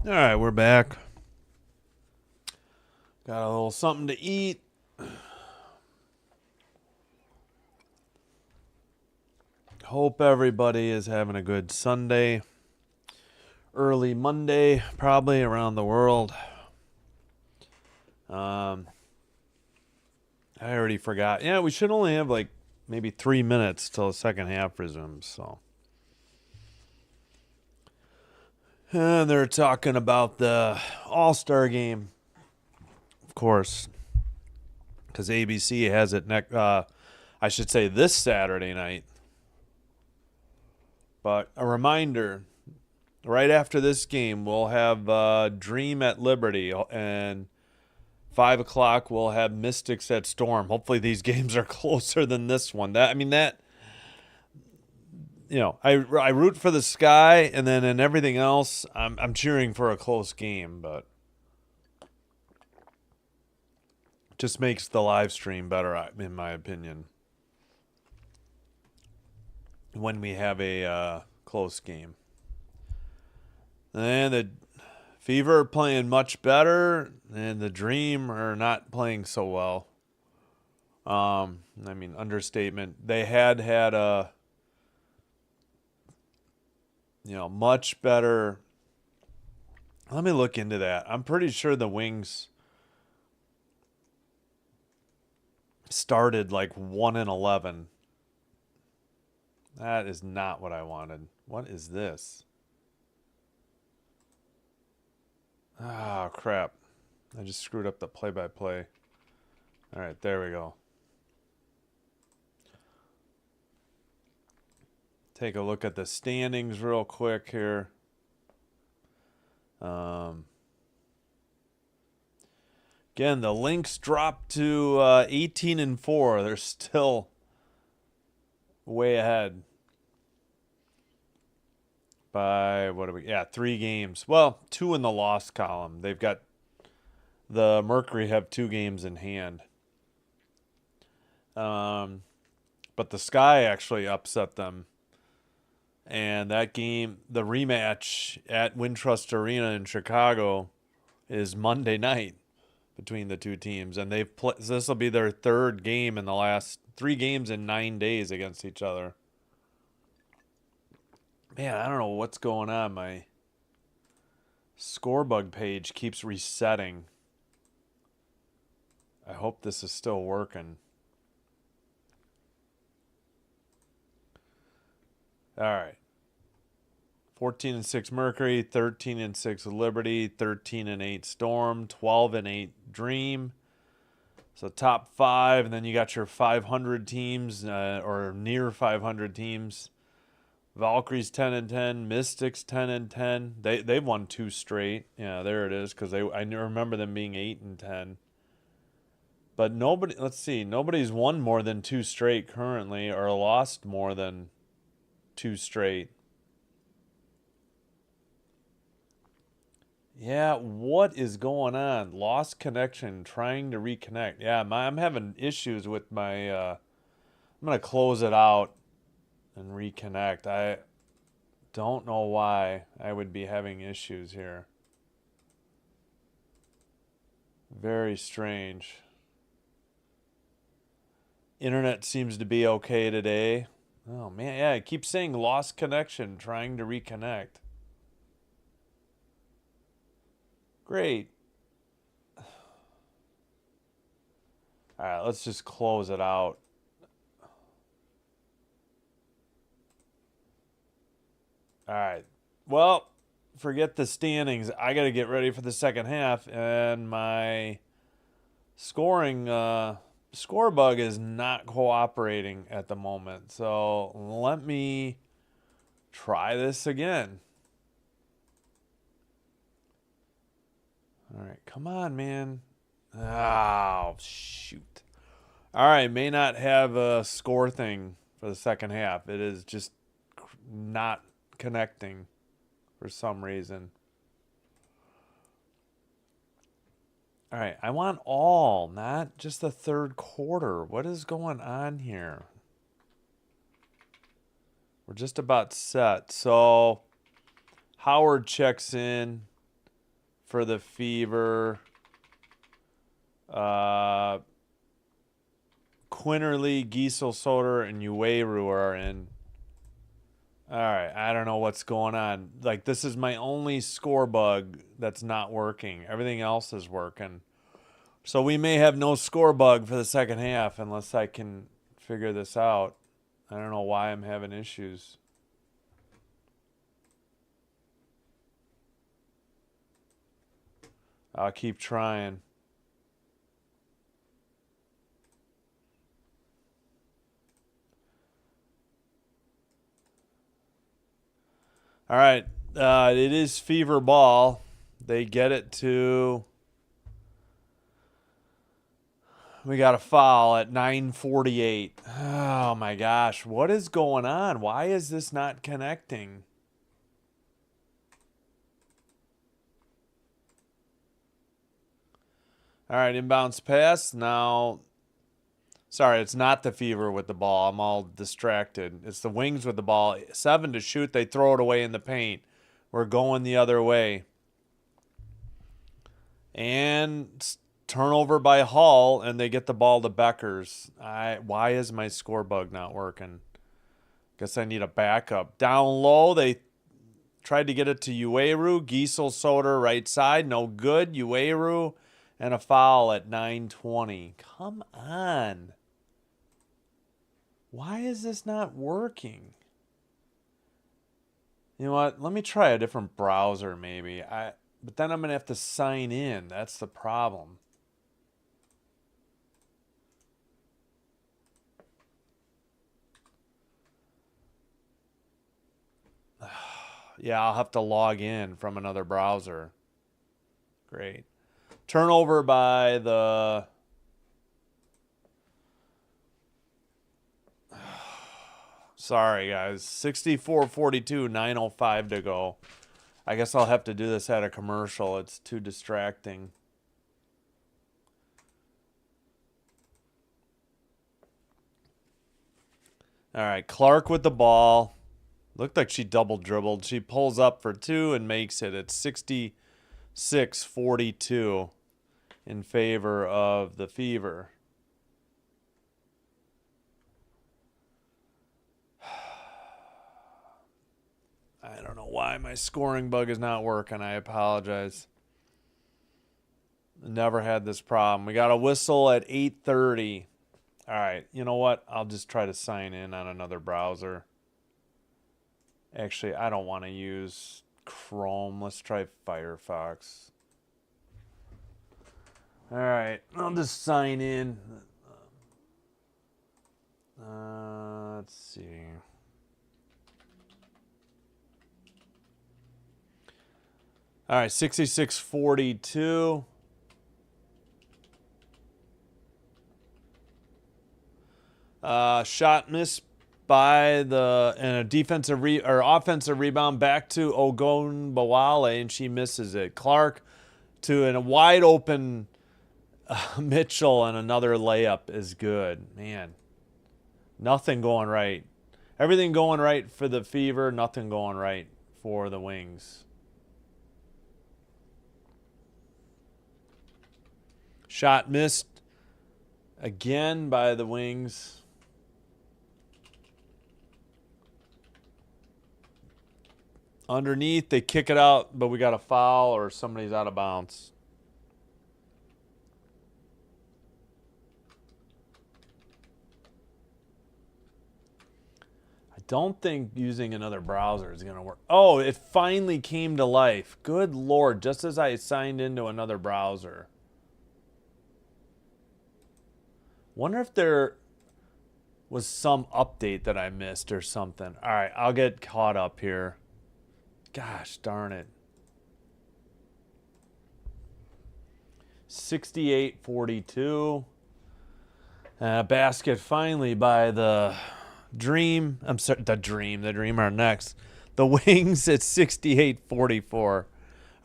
All right, we're back. Got a little something to eat. Hope everybody is having a good Sunday. Early Monday, probably around the world. I already forgot. Yeah, we should only have like maybe 3 minutes till the second half resumes. So, and they're talking about the All-Star game, of course, because ABC has it next. I should say this Saturday night. But a reminder: right after this game, we'll have Dream at Liberty, and 5 o'clock we'll have Mystics at Storm. Hopefully, these games are closer than this one. I root for the Sky, and then in everything else, I'm cheering for a close game, but just makes the live stream better, in my opinion, when we have a close game. And the Fever are playing much better, and the Dream are not playing so well. Understatement. They had a much better. Let me look into that. I'm pretty sure the Wings started like 1-11. That is not what I wanted. What is this? Oh, crap. I just screwed up the play-by-play. All right, there we go. Take a look at the standings real quick here. Again, the Lynx dropped to 18-4. They're still way ahead by 3 games. Well, 2 in the loss column. They've got the Mercury have 2 games in hand. But the Sky actually upset them. And that game, the rematch at Wintrust Arena in Chicago, is Monday night between the two teams. And this will be their 3rd game in the last 3 games in 9 days against each other. Man, I don't know what's going on. My scorebug page keeps resetting. I hope this is still working. All right. 14-6 Mercury, 13-6 Liberty, 13-8 Storm, 12-8 Dream. So top 5, and then you got your 500 teams or near 500 teams. Valkyries 10-10, Mystics 10-10. They've won 2 straight. Yeah, there it is. Because I remember them being 8-10. But nobody's won more than 2 straight currently, or lost more than 2 straight. Yeah, what is going on? Lost connection, trying to reconnect. Yeah, I'm having issues with my. I'm gonna close it out and reconnect. I don't know why I would be having issues here. Very strange. Internet seems to be okay today. Oh man, yeah, it keeps saying lost connection, trying to reconnect. Great. All right, let's just close it out. All right. Well, forget the standings. I got to get ready for the second half, and my score bug is not cooperating at the moment. So let me try this again. All right, come on, man. Oh, shoot. All right, may not have a score thing for the second half. It is just not connecting for some reason. All right, I want all, not just the 3rd quarter. What is going on here? We're just about set. So Howard checks in. for the Fever. Quinterly, Giesel Soder, and Ueru are in. All right, I don't know what's going on. Like, this is my only score bug that's not working. Everything else is working. So we may have no score bug for the second half unless I can figure this out. I don't know why I'm having issues. I'll keep trying. All right, it is Fever Ball. They get it to... We got a foul at 9:48. Oh my gosh, what is going on? Why is this not connecting? All right, inbounds pass. Now, sorry, it's not the Fever with the ball. I'm all distracted. It's the Wings with the ball. 7 to shoot. They throw it away in the paint. We're going the other way. And turnover by Hall, and they get the ball to Beckers. Why is my score bug not working? Guess I need a backup. Down low, they tried to get it to Ueru. Giesel Soder right side. No good. Ueru. And a foul at 9:20. Come on. Why is this not working? You know what? Let me try a different browser maybe. But then I'm going to have to sign in. That's the problem. Yeah, I'll have to log in from another browser. Great. Turnover by the... Sorry, guys. 64-42, 9:05 to go. I guess I'll have to do this at a commercial. It's too distracting. All right, Clark with the ball. Looked like she double dribbled. She pulls up for 2 and makes it. It's 66-42 in favor of the Fever. I don't know why my scoring bug is not working. I apologize. Never had this problem. We got a whistle at 8:30. All right, you know what? I'll just try to sign in on another browser. Actually, I don't want to use Chrome. Let's try Firefox. All right, I'll just sign in. Let's see. All right, 66-42. Shot missed by the and a defensive or offensive rebound back to Ogunbowale, and she misses it. Clark to a wide open Mitchell, and another layup is good. Man, nothing going right. Everything going right for the Fever, nothing going right for the Wings. Shot missed again by the Wings. Underneath, they kick it out, but we got a foul or somebody's out of bounds. I don't think using another browser is going to work. Oh, it finally came to life. Good Lord, just as I signed into another browser. Wonder if there was some update that I missed or something. All right, I'll get caught up here. Gosh darn it. 68-42. Basket finally by the Dream. I'm sorry, the Dream. The Dream are next. The Wings at 68-44.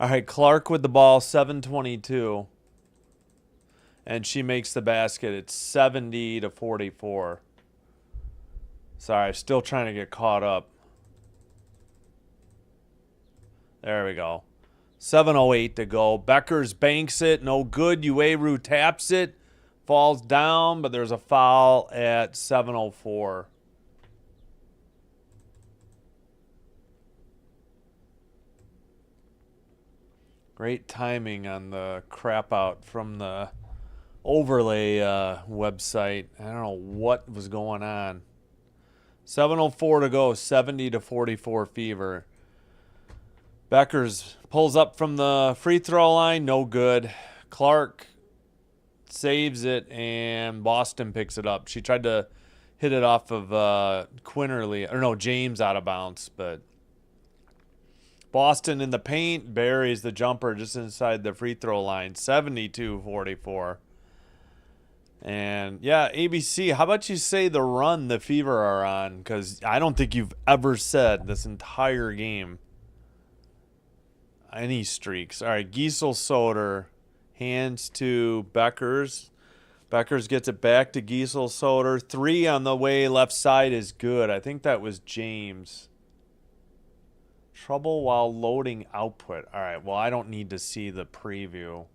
All right, Clark with the ball, 7:22. And she makes the basket. It's 70-44. Sorry, I'm still trying to get caught up. There we go. 7:08 to go. Beckers banks it. No good. Ueru taps it. Falls down, but there's a foul at 7:04. Great timing on the crap out from the overlay website. I don't know what was going on. 7:04 to go. 70-44 Fever. Beckers pulls up from the free throw line. No good. Clark saves it, and Boston picks it up. She tried to hit it off of James out of bounds, but Boston in the paint buries the jumper just inside the free throw line. 72-44. And yeah, ABC, how about you say the run the Fever are on? Because I don't think you've ever said this entire game any streaks. All right, Giesel Soder hands to Beckers. Beckers gets it back to Giesel Soder. 3 on the way left side is good. I think that was James. Trouble while loading output. All right, well, I don't need to see the preview.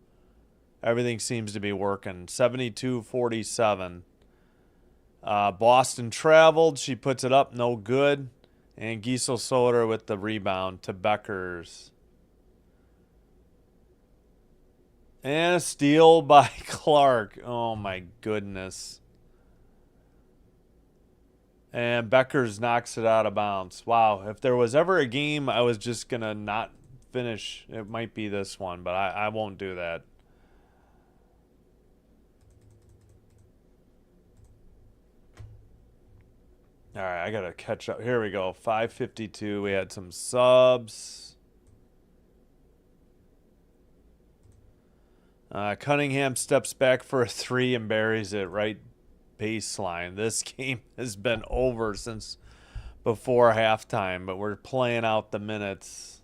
Everything seems to be working. 72-47. Boston traveled. She puts it up. No good. And Giesel Soder with the rebound to Beckers. And a steal by Clark. Oh, my goodness. And Beckers knocks it out of bounds. Wow, if there was ever a game I was just going to not finish, it might be this one, but I won't do that. All right, I got to catch up. Here we go, 5:52. We had some subs. Cunningham steps back for a 3 and buries it right baseline. This game has been over since before halftime, but we're playing out the minutes.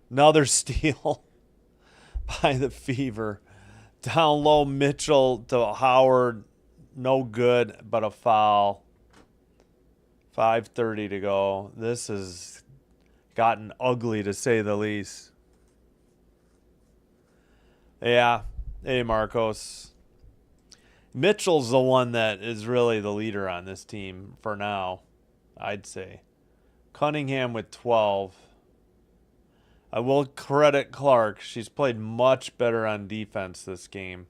Another steal by the Fever. Down low, Mitchell to Howard. No good, but a foul. 5:30 to go. This has gotten ugly, to say the least. Yeah. Hey, Marcos. Mitchell's the one that is really the leader on this team for now, I'd say. Cunningham with 12. I will credit Clark. She's played much better on defense this game.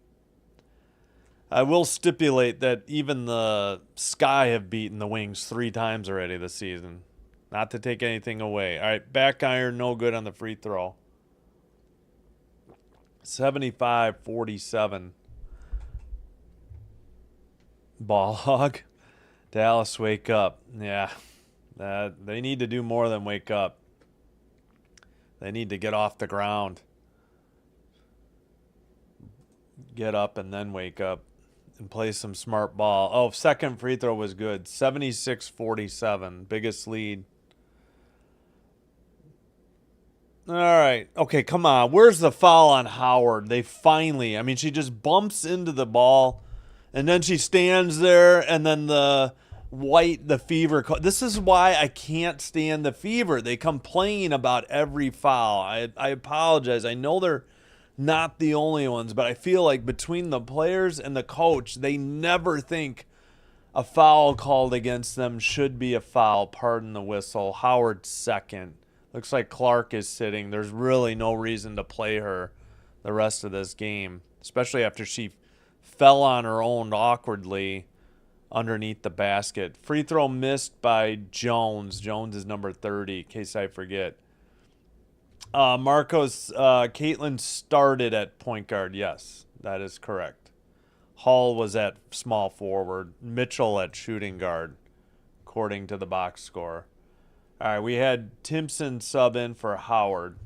I will stipulate that even the Sky have beaten the Wings 3 times already this season. Not to take anything away. All right, back iron, no good on the free throw. 75-47. Ball hog. Dallas, wake up. Yeah, they need to do more than wake up. They need to get off the ground. Get up and then wake up and play some smart ball. Oh, second free throw was good. 76-47. Biggest lead. All right. Okay, come on. Where's the foul on Howard? They finally, she just bumps into the ball, and then she stands there, and then the Fever. This is why I can't stand the Fever. They complain about every foul. I apologize. I know they're not the only ones, but I feel like between the players and the coach, they never think a foul called against them should be a foul. Pardon the whistle. Howard second. Looks like Clark is sitting. There's really no reason to play her the rest of this game, especially after she fell on her own awkwardly underneath the basket. Free throw missed by Jones. Jones is number 30, in case I forget. Marcos, Caitlin started at point guard. Yes, that is correct. Hall was at small forward. Mitchell at shooting guard, according to the box score. All right, we had Timpson sub in for Howard.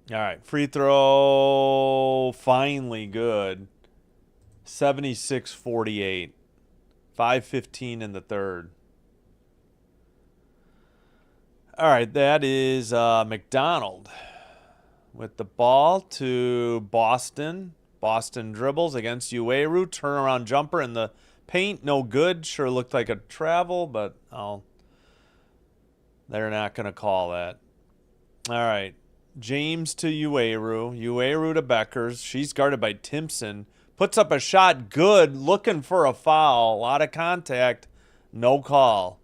All right, free throw finally good. 76-48. 5:15 in the third. All right, that is McDonald with the ball to Boston. Boston dribbles against Ueru. Turnaround jumper, and the Paint, no good. Sure looked like a travel, but they're not going to call that. All right. James to Ueru. Ueru to Beckers. She's guarded by Timpson. Puts up a shot. Good. Looking for a foul. A lot of contact. No call.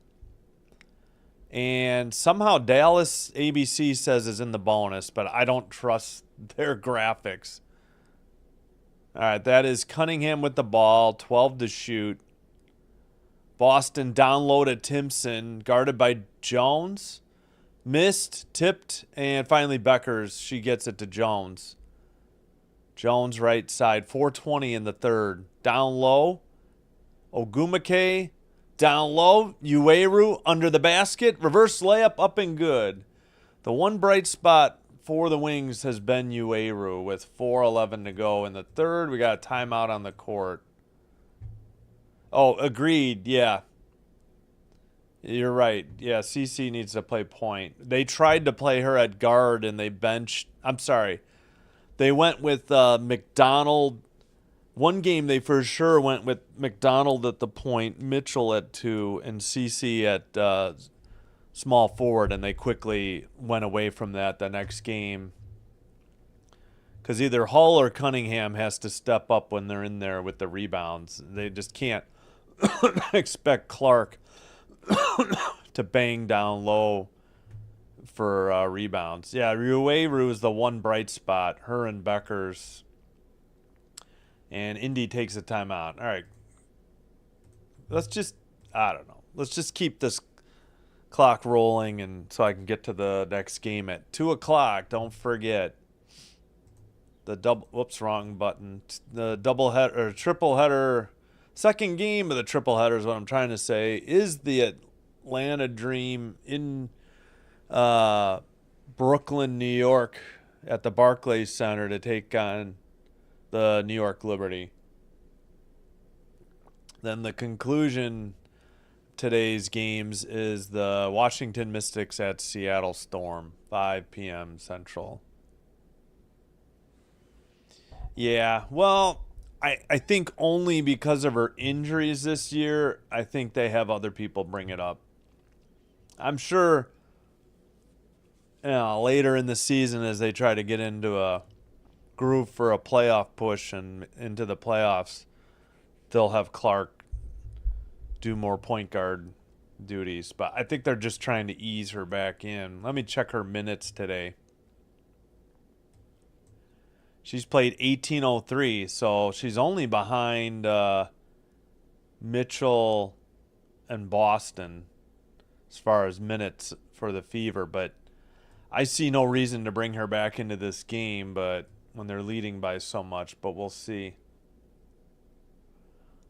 And somehow Dallas ABC says is in the bonus, but I don't trust their graphics. All right, that is Cunningham with the ball, 12 to shoot. Boston down low to Timpson, guarded by Jones. Missed, tipped, and finally Beckers. She gets it to Jones. Jones right side, 4:20 in the third. Down low, Ogumake. Down low, Ueru under the basket. Reverse layup up and good. The one bright spot for the Wings has been Ueru with 4:11 to go in the third. We got a timeout on the court. Oh, agreed. Yeah. You're right. Yeah, CC needs to play point. They tried to play her at guard and they benched. I'm sorry. They went with McDonald. One game they for sure went with McDonald at the point, Mitchell at 2, and CC at small forward, and they quickly went away from that the next game. Because either Hull or Cunningham has to step up when they're in there with the rebounds. They just can't expect Clark to bang down low for rebounds. Yeah, Ueru is the one bright spot. Her and Beckers. And Indy takes a timeout. All right. Let's just keep this clock rolling and so I can get to the next game at 2 o'clock. Don't forget the wrong button. The double header or triple header. Second game of the triple header is what I'm trying to say. Is the Atlanta Dream in Brooklyn, New York at the Barclays Center to take on the New York Liberty. Then the conclusion today's games is the Washington Mystics at Seattle Storm, 5 p.m. Central. Yeah, well, I think only because of her injuries this year, I think they have other people bring it up. I'm sure later in the season as they try to get into a groove for a playoff push and into the playoffs, they'll have Clark do more point guard duties. But I think they're just trying to ease her back in. Let me check her minutes today. She's played 1803, so she's only behind Mitchell and Boston as far as minutes for the Fever. But I see no reason to bring her back into this game, but when they're leading by so much, but we'll see.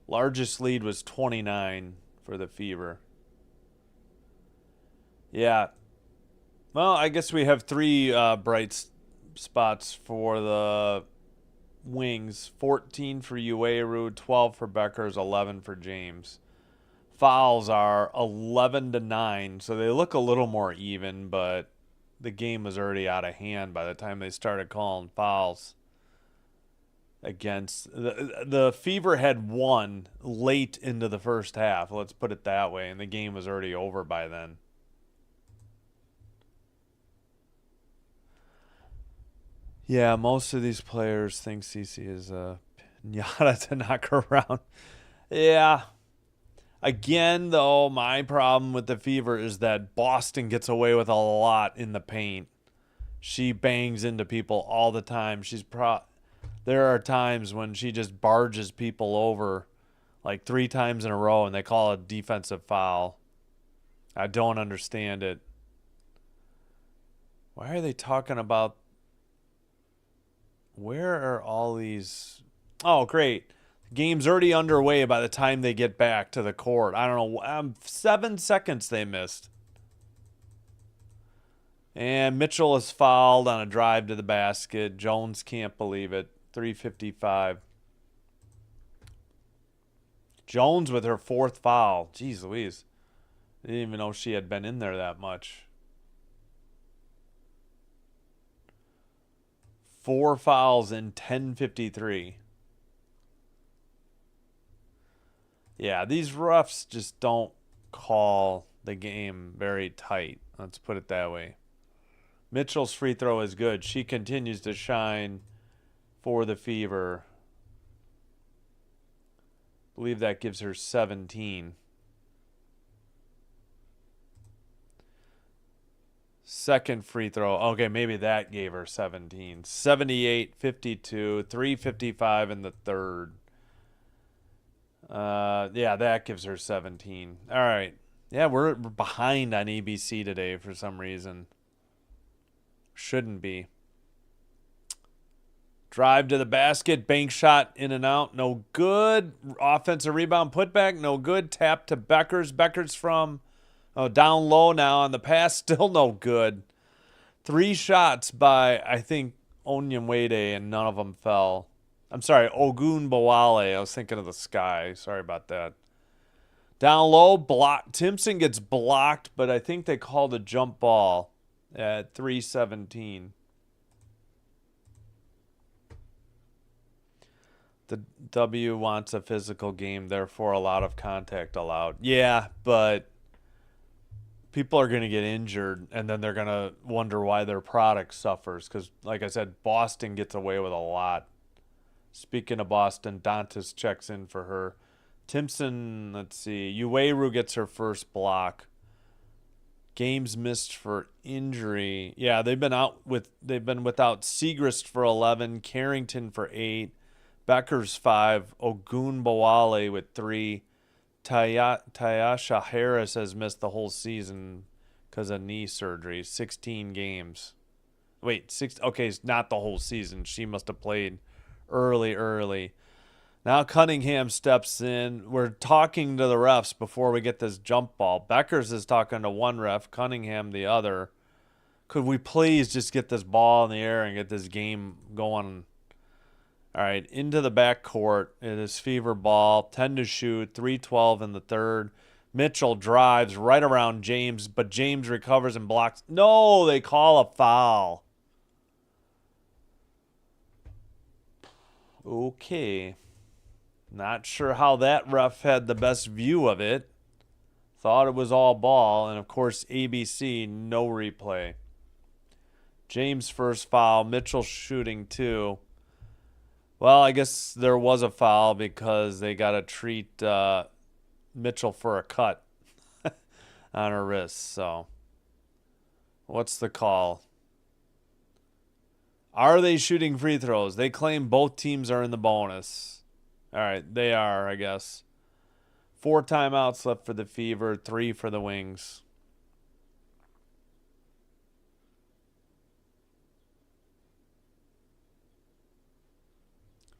Largest lead was 29 for the Fever. Yeah. Well, I guess we have 3 bright spots for the Wings. 14 for Ueru, 12 for Beckers, 11 for James. Fouls are 11 to 9, so they look a little more even, but the game was already out of hand by the time they started calling fouls against the Fever had won late into the first half, let's put it that way, and the game was already over by then. Yeah, most of these players think CC is a pinata to knock her around. Yeah. Again, though, my problem with the Fever is that Boston gets away with a lot in the paint. She bangs into people all the time. There are times when she just barges people over like 3 times in a row and they call it a defensive foul. I don't understand it. Why are they talking about... Where are all these... Oh, great. Game's already underway by the time they get back to the court. I don't know. 7 seconds they missed. And Mitchell is fouled on a drive to the basket. Jones can't believe it. 3:55. Jones with her 4th foul. Jeez Louise. I didn't even know she had been in there that much. 4 fouls in 10:53. Yeah, these refs just don't call the game very tight. Let's put it that way. Mitchell's free throw is good. She continues to shine for the Fever. I believe that gives her 17. Second free throw. Okay, maybe that gave her 17. 78, 52, 355 in the third. Yeah, that gives her 17. All right. Yeah, we're behind on ABC today for some reason. Shouldn't be. Drive to the basket, bank shot in and out, no good. Offensive rebound, putback, no good. Tap to Beckers. Beckers from down low now on the pass, still no good. 3 shots by, I think, Onyemwede, and none of them fell. I'm sorry, Ogunbowale. I was thinking of the sky. Sorry about that. Down low, block. Timpson gets blocked, but I think they called a jump ball at 3:17. The W wants a physical game, therefore a lot of contact allowed. Yeah, but people are going to get injured, and then they're going to wonder why their product suffers. Because, like I said, Boston gets away with a lot. Speaking of Boston, Dantas checks in for her. Timpson, let's see. Ueru gets her first block. Games missed for injury. Yeah, they've been without Segrist for 11, Carrington for 8, Beckers 5, Ogunbowale with 3. Tyasha Harris has missed the whole season because of knee surgery. 16 games. Wait, okay, it's not the whole season. She must have played early. Now Cunningham steps in. We're talking to the refs before we get this jump ball. Beckers is talking to one ref, Cunningham the other. Could we please just get this ball in the air and get this game going? All right, into the backcourt. It is Fever ball, 10 to shoot, 3:12 in the third. Mitchell drives right around James, but James recovers and blocks. No, they call a foul. Okay. Not sure how that ref had the best view of it. Thought it was all ball, and of course ABC, no replay. James first foul, Mitchell shooting 2. Well, I guess there was a foul because they got to treat Mitchell for a cut on her wrist. So, what's the call? Are they shooting free throws? They claim both teams are in the bonus. All right, they are, I guess. 4 timeouts left for the Fever, 3 for the Wings.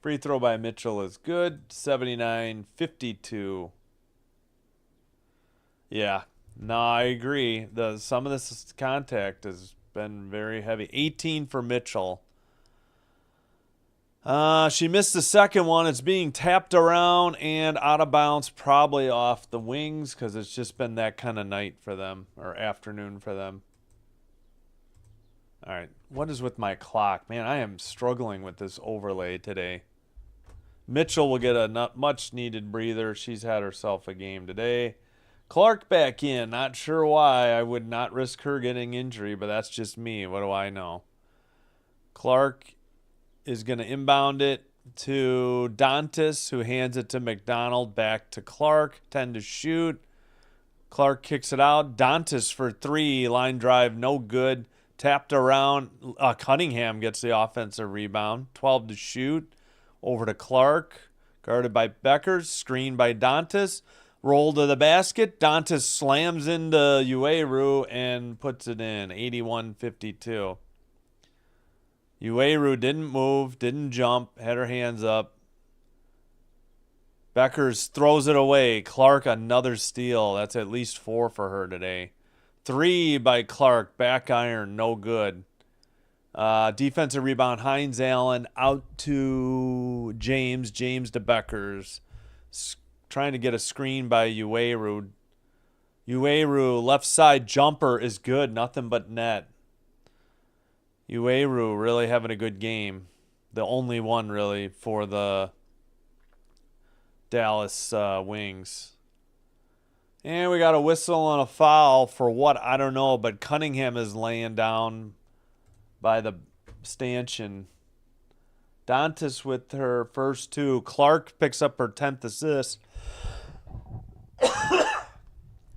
Free throw by Mitchell is good. 79-52. Yeah. No, I agree. Some of this contact has been very heavy. 18 for Mitchell. She missed the second one. It's being tapped around and out of bounds, probably off the Wings, because it's just been that kind of night for them, or afternoon for them. All right. What is with my clock? Man, I am struggling with this overlay today. Mitchell will get a much-needed breather. She's had herself a game today. Clark back in. Not sure why. I would not risk her getting injury, but that's just me. What do I know? Clark is going to inbound it to Dantas, who hands it to McDonald. Back to Clark. 10 to shoot. Clark kicks it out. Dantas for 3. Line drive, no good. Tapped around. Cunningham gets the offensive rebound. 12 to shoot. Over to Clark. Guarded by Beckers. Screened by Dantas. Roll to the basket. Dantas slams into Ueru and puts it in. 81-52. Ueru didn't move, didn't jump, had her hands up. Beckers throws it away. Clark, another steal. That's at least 4 for her today. 3 by Clark. Back iron, no good. Defensive rebound, Hines Allen out to James. James to Beckers. Trying to get a screen by Ueru. Ueru, left side jumper is good. Nothing but net. Ueru really having a good game. The only one really for the Dallas Wings. And we got a whistle and a foul for what? I don't know, but Cunningham is laying down by the stanchion. Dantas with her first 2. Clark picks up her 10th assist.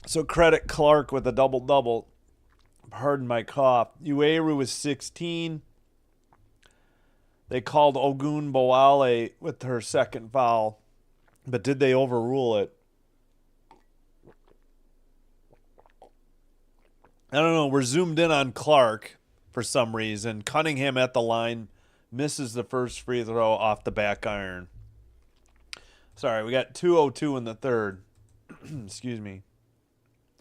So credit Clark with a double-double. Pardon my cough. Ueru was 16. They called Ogunbowale with her second foul. But did they overrule it? I don't know. We're zoomed in on Clark for some reason. Cunningham at the line misses the first free throw off the back iron. Sorry, we got 2:02 in the third. Excuse me.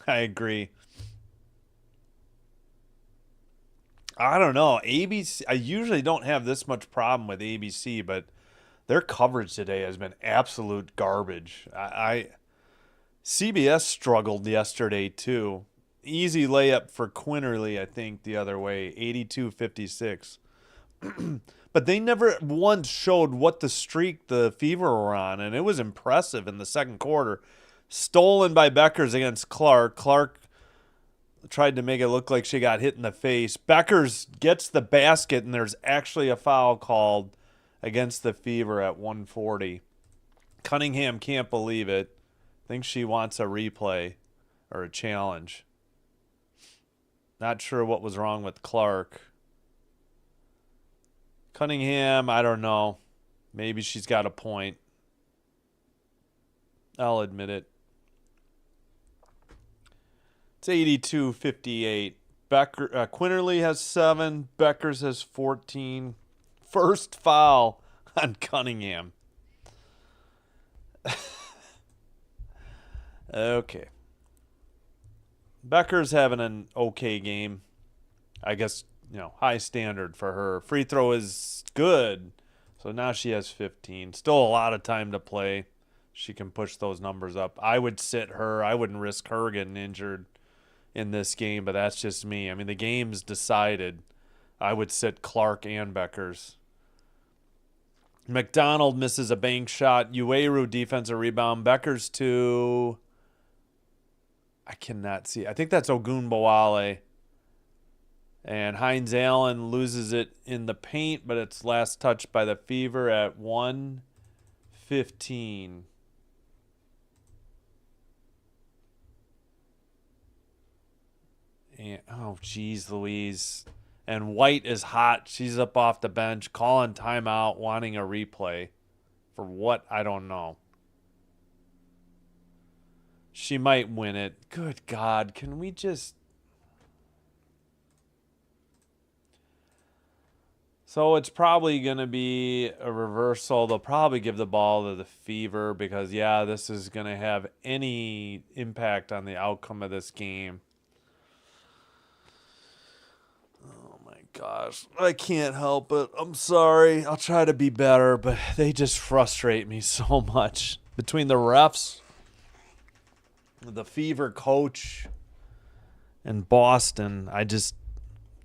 I agree. I don't know. ABC, I usually don't have this much problem with ABC, but their coverage today has been absolute garbage. CBS struggled yesterday too. Easy layup for Quinterly, I think, the other way, 82-56. But they never once showed what the streak the Fever were on, and it was impressive in the second quarter. Stolen by Beckers against Clark. Clark tried to make it look like she got hit in the face. Beckers gets the basket, and there's actually a foul called against the Fever at 140. Cunningham can't believe it. Thinks she wants a replay or a challenge. Not sure what was wrong with Clark. Cunningham, I don't know. Maybe she's got a point. I'll admit it. It's 82-58. Quinterly has 7. Beckers has 14. First foul on Cunningham. Okay. Becker's having an okay game. I guess, high standard for her. Free throw is good. So now she has 15. Still a lot of time to play. She can push those numbers up. I would sit her. I wouldn't risk her getting injured in this game, but that's just me. I mean, the game's decided. I would sit Clark and Beckers. McDonald misses a bank shot. Ueru defensive rebound. Beckers to... I cannot see. I think that's Ogunbowale. And Hines Allen loses it in the paint, but it's last touched by the Fever at 1:15. And, oh, geez, Louise. And White is hot. She's up off the bench, calling timeout, wanting a replay. For what? I don't know. She might win it. Good God. Can we just... So it's probably going to be a reversal. They'll probably give the ball to the Fever because, yeah, this is going to have any impact on the outcome of this game. Oh, my gosh. I can't help it. I'm sorry. I'll try to be better, but they just frustrate me so much. Between the refs, the Fever coach, and Boston, I just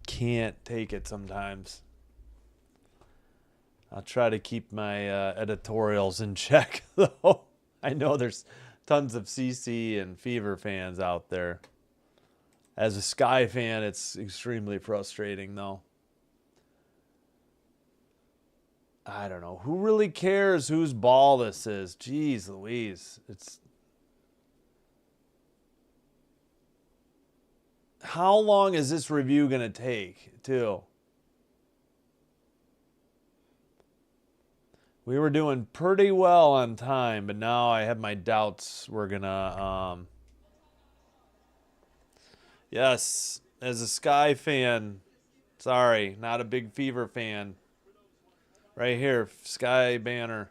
can't take it sometimes. I'll try to keep my editorials in check, though. I know there's tons of CC and Fever fans out there. As a Sky fan, it's extremely frustrating, though. I don't know. Who really cares whose ball this is? Jeez Louise. How long is this review going to take, too? We were doing pretty well on time, but now I have my doubts we're going to... Yes, as a Sky fan, sorry, not a big Fever fan. Right here, Sky banner.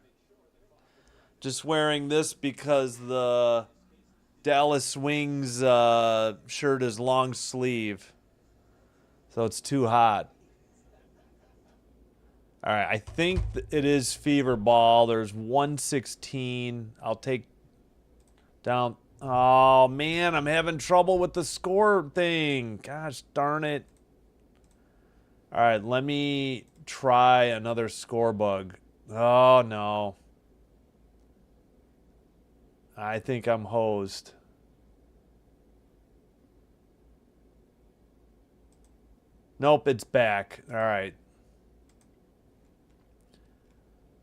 Just wearing this because the Dallas Wings shirt is long sleeve, so it's too hot. All right, I think it is Fever ball. There's 116. I'll take down. Oh, man, I'm having trouble with the score thing. Gosh darn it. All right, let me try another score bug. Oh, no. I think I'm hosed. Nope, it's back. All right.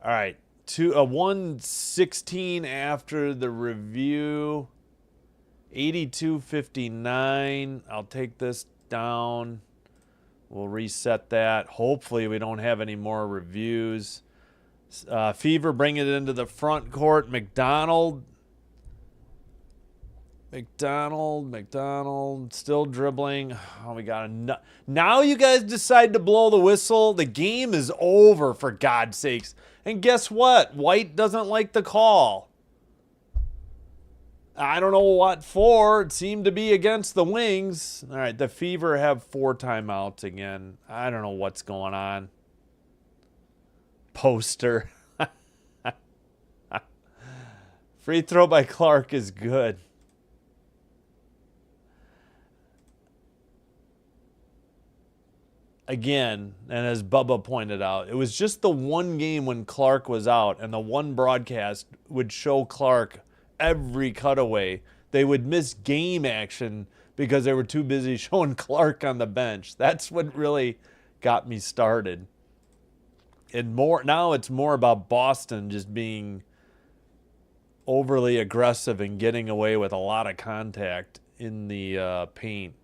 All right. 116 after the review. 82.59. I'll take this down. We'll reset that. Hopefully we don't have any more reviews. Fever bringing it into the front court. McDonald still dribbling. Oh, we got a now you guys decide to blow the whistle. The game is over, for God's sakes. And guess what? White doesn't like the call. I don't know what for. It seemed to be against the Wings. All right, the Fever have 4 timeouts again. I don't know what's going on. Poster. Free throw by Clark is good. Again, and as Bubba pointed out, it was just the one game when Clark was out, and the one broadcast would show Clark every cutaway. They would miss game action because they were too busy showing Clark on the bench. That's what really got me started. And now it's more about Boston just being overly aggressive and getting away with a lot of contact in the paint.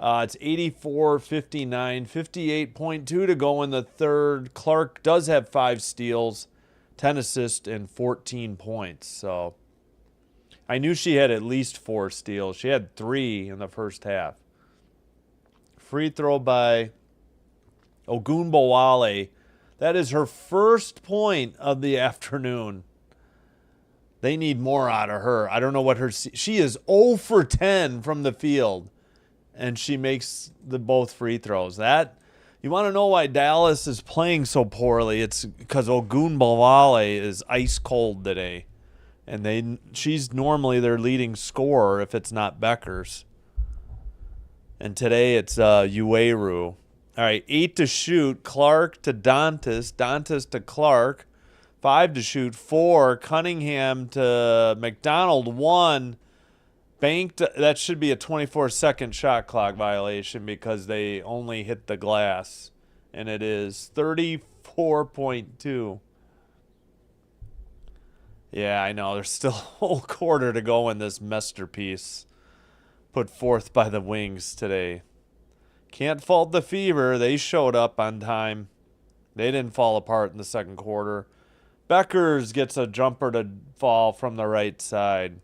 It's 84-59, 58.2 to go in the third. Clark does have 5 steals, 10 assists, and 14 points. So I knew she had at least 4 steals. She had 3 in the first half. Free throw by Ogunbowale. That is her first point of the afternoon. They need more out of her. I don't know what she is 0 for 10 from the field, and she makes both free throws. That, you want to know why Dallas is playing so poorly? It's because Ogunbowale is ice cold today, and she's normally their leading scorer if it's not Beckers. And today it's Ueru. All right, 8 to shoot. Clark to Dantas. Dantas to Clark. 5 to shoot. 4. Cunningham to McDonald. 1. Banked. That should be a 24-second shot clock violation because they only hit the glass. And it is 34.2. Yeah, I know. There's still a whole quarter to go in this masterpiece put forth by the Wings today. Can't fault the Fever. They showed up on time. They didn't fall apart in the second quarter. Beckers gets a jumper to fall from the right side.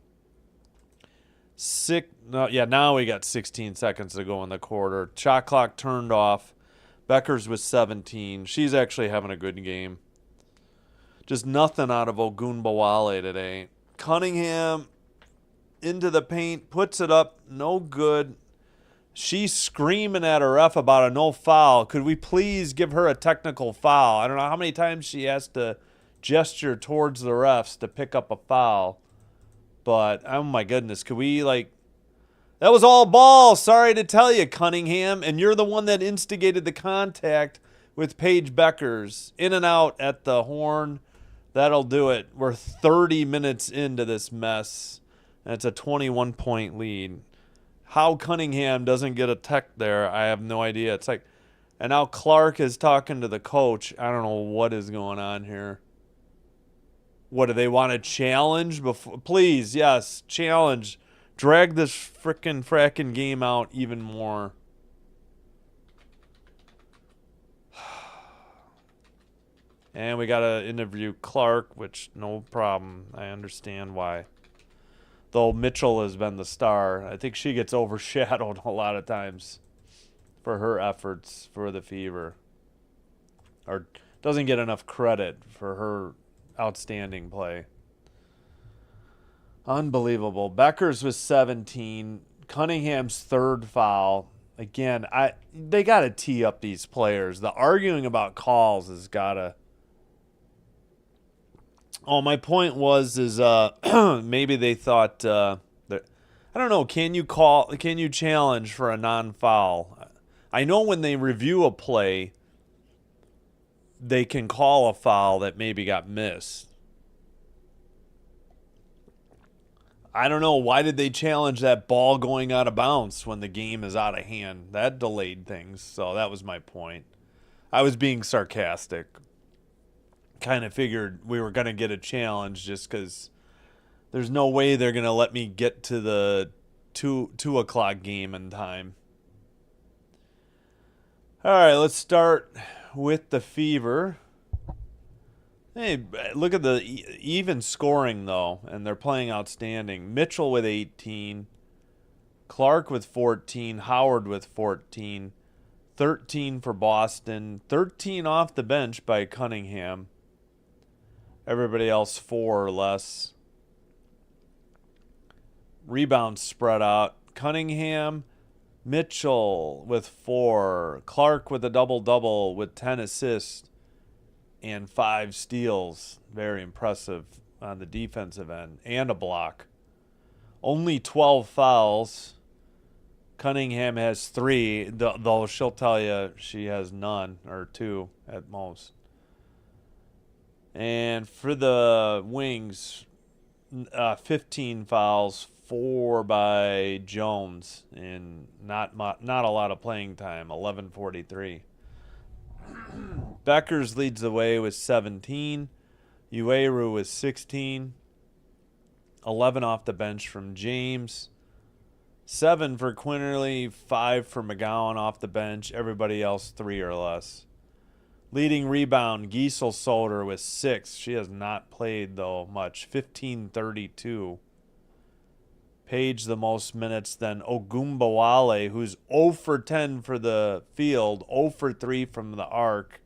Now we got 16 seconds to go in the quarter. Shot clock turned off. Beckers was 17. She's actually having a good game. Just nothing out of Ogunbowale today. Cunningham into the paint, puts it up, no good. She's screaming at her ref about a no foul. Could we please give her a technical foul? I don't know how many times she has to gesture towards the refs to pick up a foul. But, oh my goodness, could we, that was all ball. Sorry to tell you, Cunningham. And you're the one that instigated the contact with Paige Beckers. In and out at the horn. That'll do it. We're 30 minutes into this mess. And it's a 21-point lead. How Cunningham doesn't get a tech there, I have no idea. It's like, and now Clark is talking to the coach. I don't know what is going on here. What, do they want to challenge? Please, yes, challenge. Drag this frackin' game out even more. And we got to interview Clark, which no problem. I understand why. Though Mitchell has been the star, I think she gets overshadowed a lot of times for her efforts for the Fever. Or doesn't get enough credit for her outstanding play. Unbelievable. Beckers was 17. Cunningham's third foul. Again, they got to tee up these players. The arguing about calls has got to... Oh, my point is maybe they thought that, I don't know, can you challenge for a non-foul? I know when they review a play, they can call a foul that maybe got missed. I don't know. Why did they challenge that ball going out of bounds when the game is out of hand? That delayed things. So that was my point. I was being sarcastic. Kind of figured we were going to get a challenge just because there's no way they're going to let me get to the 2 o'clock game in time. All right, let's start with the Fever. Hey, look at the even scoring, though, and they're playing outstanding. Mitchell with 18, Clark with 14, Howard with 14, 13 for Boston, 13 off the bench by Cunningham. Everybody else 4 or less. Rebounds spread out. Cunningham, Mitchell with 4, Clark with a double-double with 10 assists and 5 steals. Very impressive on the defensive end, and a block. Only 12 fouls. Cunningham has 3, though she'll tell you she has none, or 2 at most. And for the Wings, 15 fouls, 4 by Jones, and not a lot of playing time, 11:43. Beckers leads the way with 17. Ueru with 16. 11 off the bench from James. 7 for Quinterly, 5 for McGowan off the bench. Everybody else 3 or less. Leading rebound, Giesel Soder with 6. She has not played, though, much. 15:32. Page the most minutes than Ogumbawale, who's 0 for 10 for the field, 0 for 3 from the arc,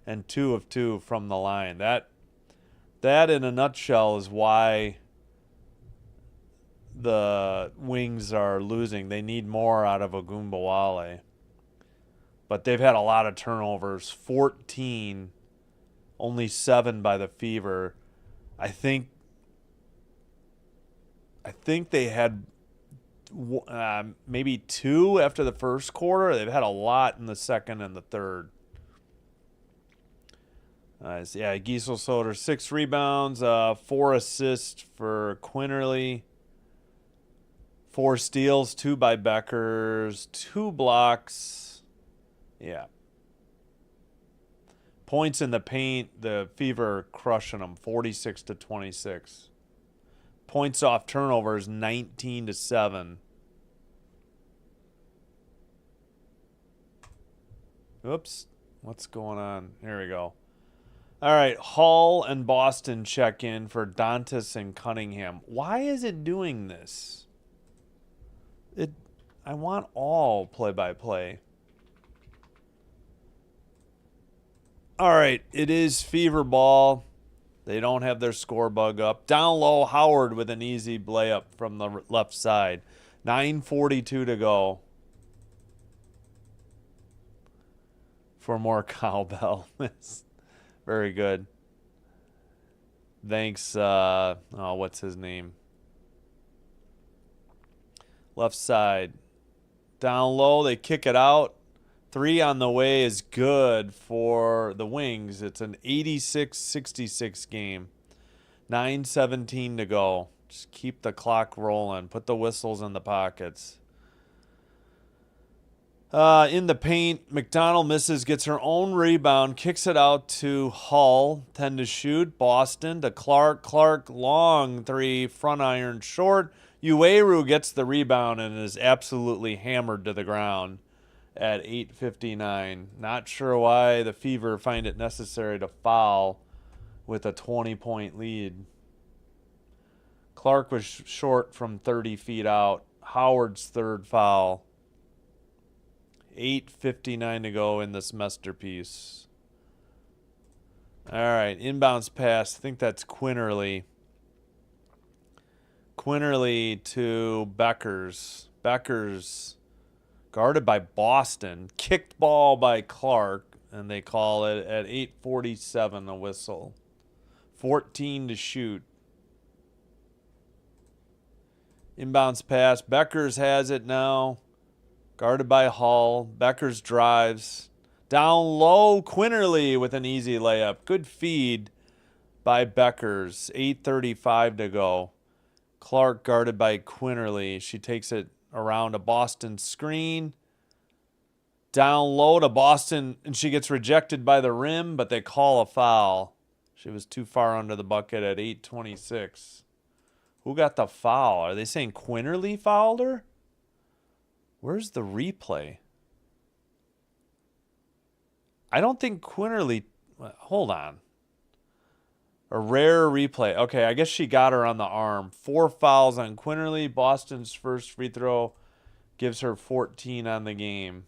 and 2 of 2 from the line. That in a nutshell is why the Wings are losing. They need more out of Ogumbawale. But they've had a lot of turnovers. 14, only 7 by the Fever. I think they had maybe 2 after the first quarter. They've had a lot in the second and the third. Giesel Soder, 6 rebounds, 4 assists for Quinterly, 4 steals, 2 by Beckers, 2 blocks. Yeah. Points in the paint, the Fever are crushing them, 46-26. Points off turnovers, 19-7. Oops. What's going on? Here we go. All right. Hull and Boston check in for Dantas and Cunningham. Why is it doing this? I want all play-by-play. All right. It is Fever ball. They don't have their score bug up. Down low, Howard with an easy layup from the left side. 9:42 to go. For more cowbell. Very good. Thanks. What's his name? Left side. Down low, they kick it out. 3 on the way is good for the Wings. It's an 86-66 game. 9:17 to go. Just keep the clock rolling. Put the whistles in the pockets. In the paint, McDonald misses, gets her own rebound, kicks it out to Hull. 10 to shoot. Boston to Clark. Clark, long 3, front iron short. Ueru gets the rebound and is absolutely hammered to the ground at 8:59. Not sure why the Fever find it necessary to foul with a 20-point lead. Clark was short from 30 feet out. Howard's third foul. 8:59 to go in this masterpiece. All right, inbounds pass. I think that's Quinterly. Quinterly to Beckers. Beckers guarded by Boston. Kicked ball by Clark, and they call it at 8:47 a whistle. 14 to shoot. Inbounds pass. Beckers has it now. Guarded by Hull. Beckers drives. Down low, Quinterly with an easy layup. Good feed by Beckers. 8:35 to go. Clark guarded by Quinterly. She takes it around a Boston screen. Down low to Boston, and she gets rejected by the rim, but they call a foul. She was too far under the bucket at 8:26. Who got the foul? Are they saying Quinterly fouled her? Where's the replay? I don't think Quinterly... Hold on. A rare replay. Okay, I guess she got her on the arm. 4 fouls on Quinterly. Boston's first free throw gives her 14 on the game.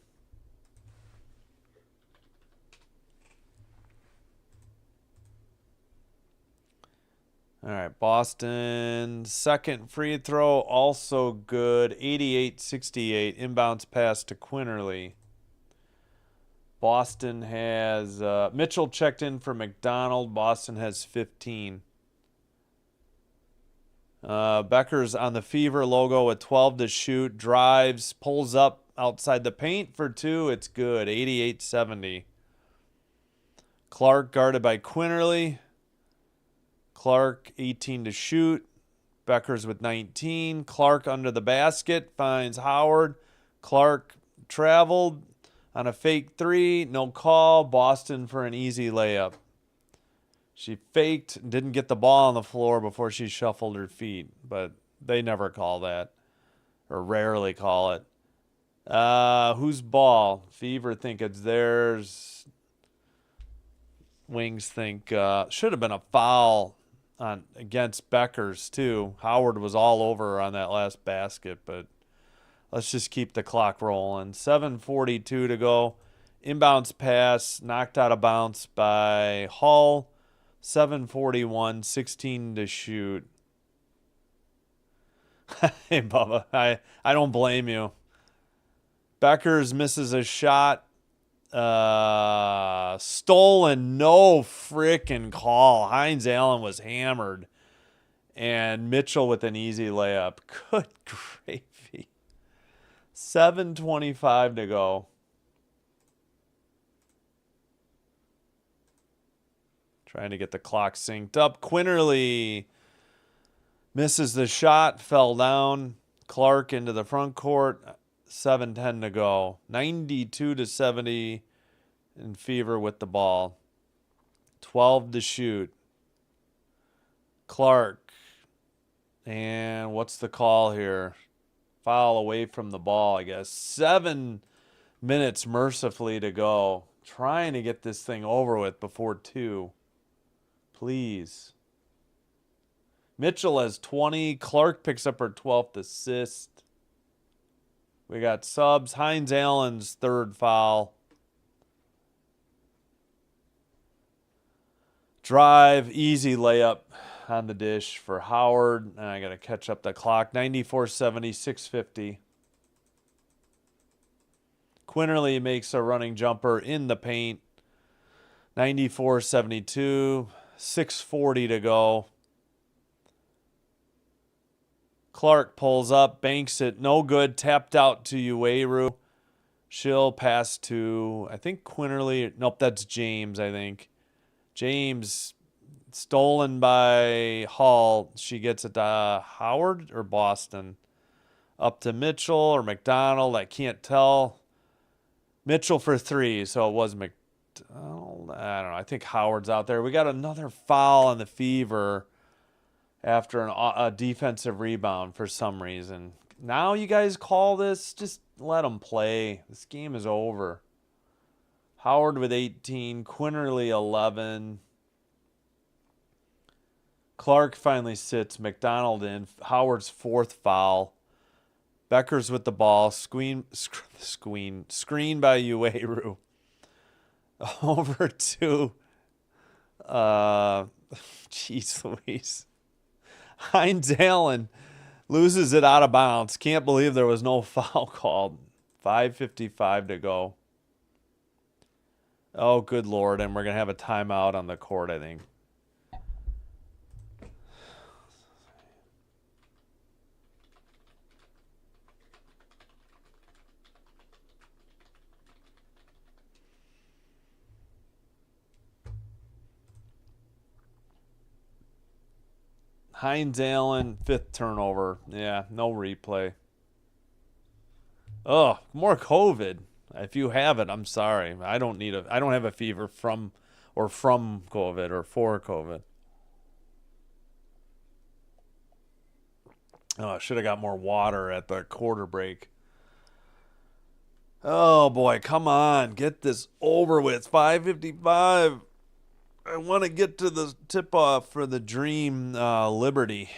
All right, Boston, second free throw, also good. 88-68, inbounds pass to Quinterly. Boston has Mitchell checked in for McDonald. Boston has 15. Becker's on the Fever logo with 12 to shoot. Drives, pulls up outside the paint for 2. It's good. 88-70. Clark guarded by Quinterly. Clark 18 to shoot. Becker's with 19. Clark under the basket finds Howard. Clark traveled on a fake 3. No call. Boston for an easy layup. She faked and didn't get the ball on the floor before she shuffled her feet, but they never call that, or rarely call it. Whose ball? Fever think it's theirs. Wings think should have been a foul against Becker's too. Howard was all over her on that last basket, but let's just keep the clock rolling. 7:42 to go. Inbounds pass knocked out of bounds by Hull. 7:41, 16 to shoot. Hey, Bubba, I don't blame you. Beckers misses a shot. Stolen, no frickin' call. Hines Allen was hammered. And Mitchell with an easy layup. Good gravy. 7:25 to go. Trying to get the clock synced up. Quinterly misses the shot, fell down. Clark into the front court. 7:10 to go. 92-70 in Fever with the ball. 12 to shoot. Clark. And what's the call here? Foul away from the ball, I guess. 7 minutes mercifully to go. Trying to get this thing over with before 2. Please. Mitchell has 20. Clark picks up her 12th assist. We got subs. Hines Allen's third foul. Drive, easy layup on the dish for Howard. And I got to catch up the clock. 94-70, 6:50. Quinterly makes a running jumper in the paint. 94-72. 6:40 to go. Clark pulls up, banks it, no good, tapped out to Ueru. She'll pass to, I think Quinterly. Nope, that's James, I think. James, stolen by Hall. She gets it to Howard or Boston. Up to Mitchell or McDonald, I can't tell. Mitchell for 3, so it was McDonald. I don't know. I think Howard's out there. We got another foul on the Fever after a defensive rebound for some reason. Now you guys call this? Just let them play. This game is over. Howard with 18. Quinterly 11. Clark finally sits. McDonald in. Howard's 4th foul. Becker's with the ball. Screen by Ueru. Over to, jeez Louise. Hines Allen loses it out of bounds. Can't believe there was no foul called. 5:55 to go. Oh, good Lord. And we're going to have a timeout on the court, I think. Hines Allen, 5th turnover. Yeah, no replay. Oh, more COVID. If you have it, I'm sorry. I don't have a fever from COVID or for COVID. Oh, I should have got more water at the quarter break. Oh boy, come on, get this over with. 5:55. I want to get to the tip off for the Dream Liberty.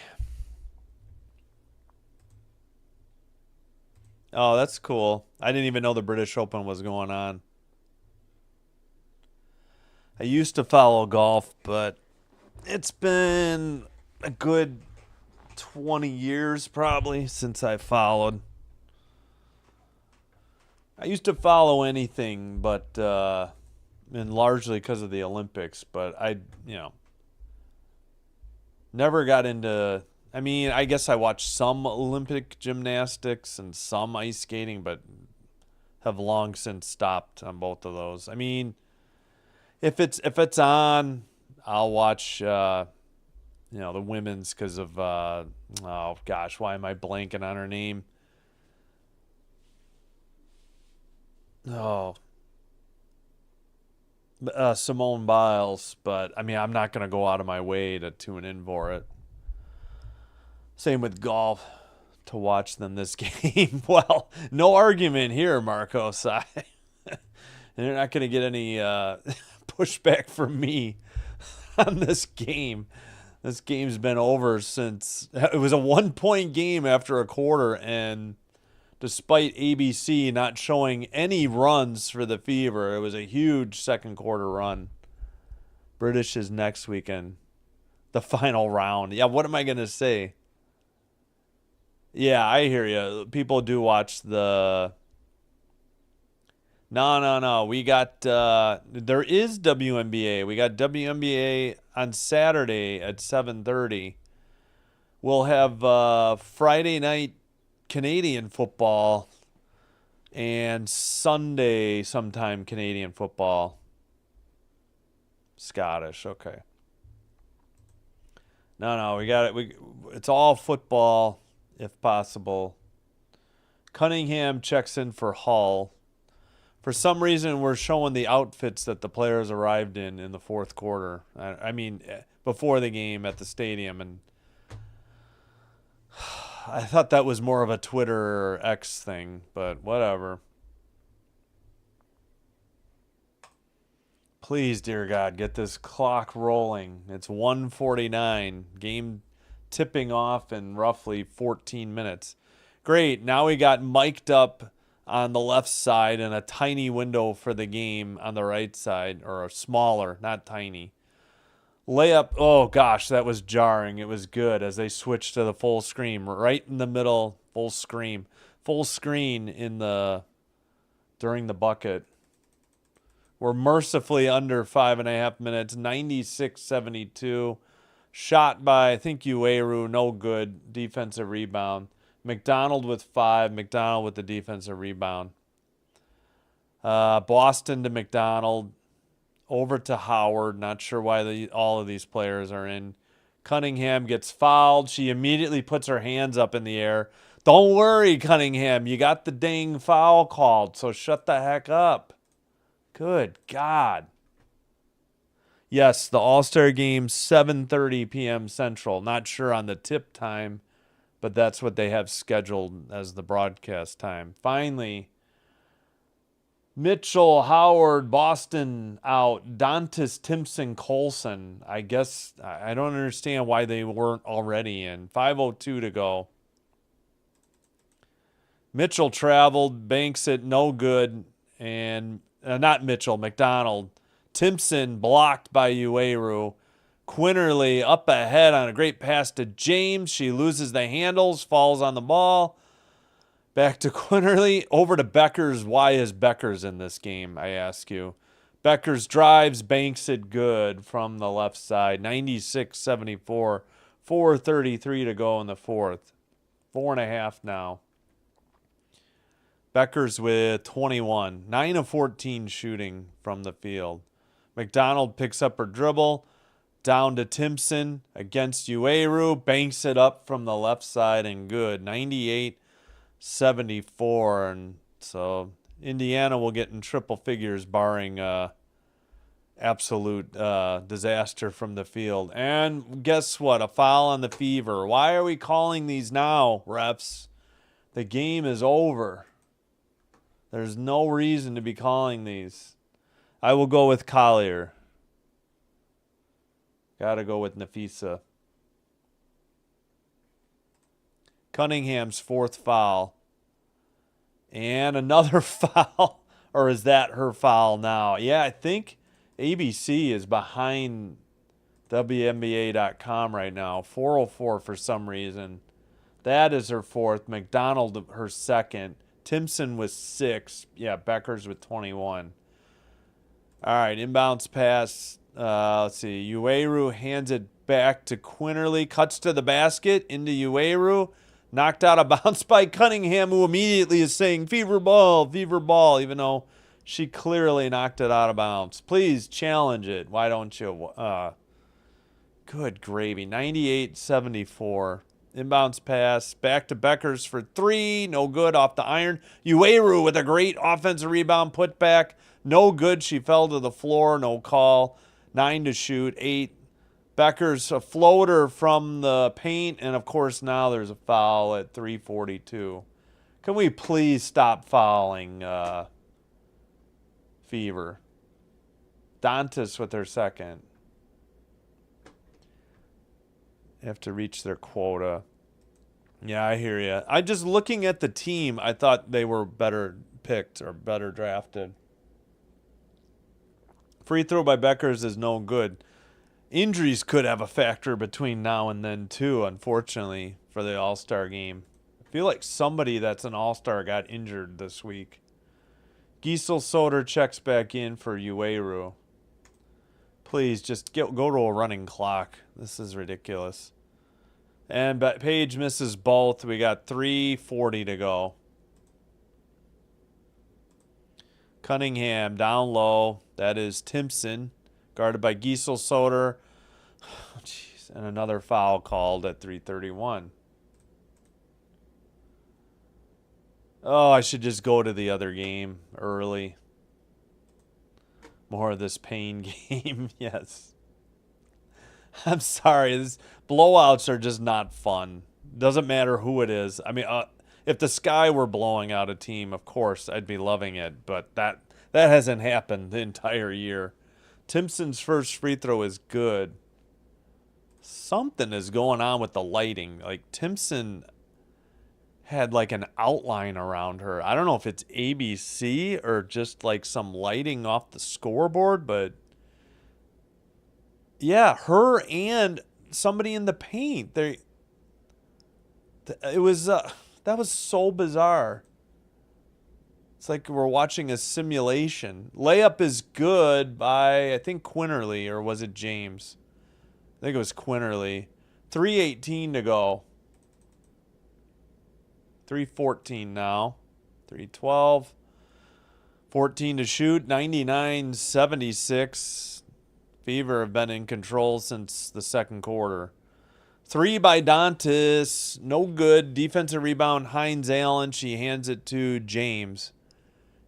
Oh, that's cool. I didn't even know the British Open was going on. I used to follow golf, but it's been a good 20 years probably since I followed. I used to follow anything, but and largely because of the Olympics, but never got into. I mean, I guess I watched some Olympic gymnastics and some ice skating, but have long since stopped on both of those. I mean, if it's on, I'll watch the women's because of oh gosh, why am I blanking on her name? Oh, Simone Biles, but I mean, I'm not going to go out of my way to tune in for it. Same with golf to watch them this game. Well, no argument here, Marcos. You're not going to get any pushback from me on this game. This game's been over since it was a 1-point game after a quarter, and despite ABC not showing any runs for the Fever, it was a huge second quarter run. British is next weekend, the final round. Yeah, what am I going to say? Yeah, I hear you. People do watch the... No. We got... there is WNBA. We got WNBA on Saturday at 7:30. We'll have Friday night Canadian football and Sunday sometime Canadian football. Scottish, okay. No, we got it. It's all football if possible. Cunningham checks in for Hull. For some reason, we're showing the outfits that the players arrived in the fourth quarter. I mean, before the game at the stadium, and I thought that was more of a Twitter or X thing, but whatever. Please, dear God, get this clock rolling. It's 1:49. Game tipping off in roughly 14 minutes. Great. Now we got mic'd up on the left side and a tiny window for the game on the right side, or a smaller, not tiny. Layup, oh gosh, that was jarring. It was good as they switched to the full screen. Right in the middle, full screen. Full screen during the bucket. We're mercifully under 5.5 minutes, 96-72. Shot by, I think, Ueru, no good. Defensive rebound. McDonald with 5. McDonald with the defensive rebound. Boston to McDonald. Over to Howard. Not sure why all of these players are in. Cunningham gets fouled. She immediately puts her hands up in the air. Don't worry, Cunningham. You got the dang foul called, so shut the heck up. Good God. Yes, the All-Star Game, 7:30 p.m. Central. Not sure on the tip time, but that's what they have scheduled as the broadcast time. Finally, Mitchell, Howard, Boston out. Dantas, Timpson, Colson. I guess I don't understand why they weren't already in. 5:02 to go. Mitchell traveled, banks it, no good. And not Mitchell, McDonald. Timpson blocked by Ueru. Quinterly up ahead on a great pass to James. She loses the handles, falls on the ball. Back to Quinterly. Over to Beckers. Why is Beckers in this game, I ask you? Beckers drives, banks it good from the left side. 96-74. 4:33 to go in the fourth. 4.5 now. Beckers with 21. 9 of 14 shooting from the field. McDonald picks up her dribble. Down to Timpson against Ueru. Banks it up from the left side and good. 98-74. And so Indiana will get in triple figures barring absolute disaster from the field. And guess what? A foul on the Fever. Why are we calling these now, refs? The game is over. There's no reason to be calling these. I will go with Collier. Got to go with Nafisa. Cunningham's fourth foul. And another foul. Or is that her foul now? Yeah, I think ABC is behind WNBA.com right now. 404 for some reason. That is her fourth. McDonald her second. Timpson with 6. Yeah, Beckers with 21. All right, inbounds pass. Let's see. Ueru hands it back to Quinterly. Cuts to the basket into Ueru. Knocked out of bounds by Cunningham, who immediately is saying, Fever ball, even though she clearly knocked it out of bounds. Please challenge it. Why don't you? Good gravy. 98-74. Inbounds pass. Back to Beckers for 3. No good off the iron. Ueru with a great offensive rebound put back. No good. She fell to the floor. No call. 9 to shoot. 8. Beckers a floater from the paint. And, of course, now there's a foul at 3:42. Can we please stop fouling Fever? Dantas with her second. Have to reach their quota. Yeah, I hear you. I just looking at the team, I thought they were better picked or better drafted. Free throw by Beckers is no good. Injuries could have a factor between now and then, too, unfortunately, for the All-Star game. I feel like somebody that's an All-Star got injured this week. Giesel-Soder checks back in for Ueru. Please, just go to a running clock. This is ridiculous. And Page misses both. We got 3:40 to go. Cunningham down low. That is Timpson, guarded by Giesel-Soder. Oh, jeez. And another foul called at 3:31. Oh, I should just go to the other game early. More of this pain game. Yes. I'm sorry. This blowouts are just not fun. Doesn't matter who it is. I mean, if the Sky were blowing out a team, of course, I'd be loving it. But that hasn't happened the entire year. Timpson's first free throw is good. Something is going on with the lighting. Like, Timpson had like an outline around her. I don't know if it's ABC or just like some lighting off the scoreboard, but yeah, her and somebody in the paint. That was so bizarre. It's like we're watching a simulation. Layup is good by, I think, Quinterly, or was it James? I think it was Quinterly. 3:18 to go. 3:14 now. 3:12. 14 to shoot. 99-76. Fever have been in control since the second quarter. 3 by Dantas. No good. Defensive rebound, Hines Allen. She hands it to James.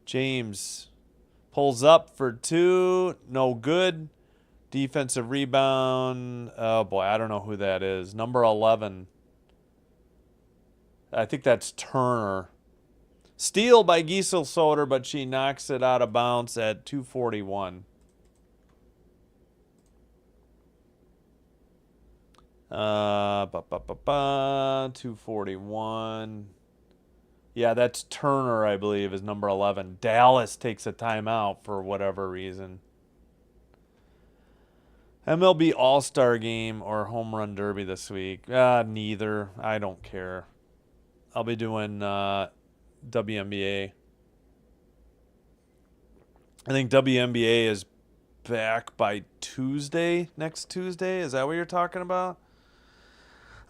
James pulls up for 2. No good. Defensive rebound. Oh, boy. I don't know who that is. Number 11. I think that's Turner. Steal by Giesel-Soder, but she knocks it out of bounds at 2:41. 2:41. Yeah, that's Turner, I believe, is number 11. Dallas takes a timeout for whatever reason. MLB All-Star Game or Home Run Derby this week? Neither. I don't care. I'll be doing WNBA. I think WNBA is back by Tuesday, next Tuesday. Is that what you're talking about?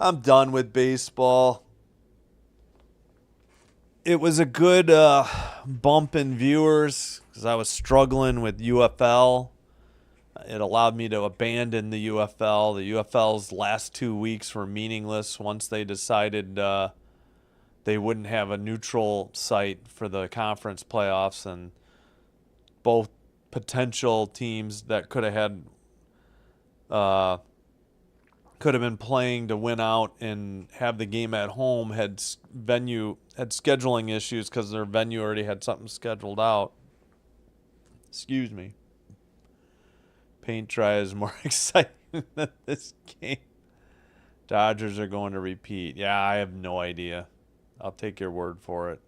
I'm done with baseball. It was a good bump in viewers because I was struggling with UFL. It allowed me to abandon the UFL. The UFL's last 2 weeks were meaningless once they decided they wouldn't have a neutral site for the conference playoffs, and both potential teams that could have had could have been playing to win out and have the game at home had scheduling issues because their venue already had something scheduled out. Excuse me. Paint dry is more exciting than this game. Dodgers are going to repeat. Yeah, I have no idea. I'll take your word for it.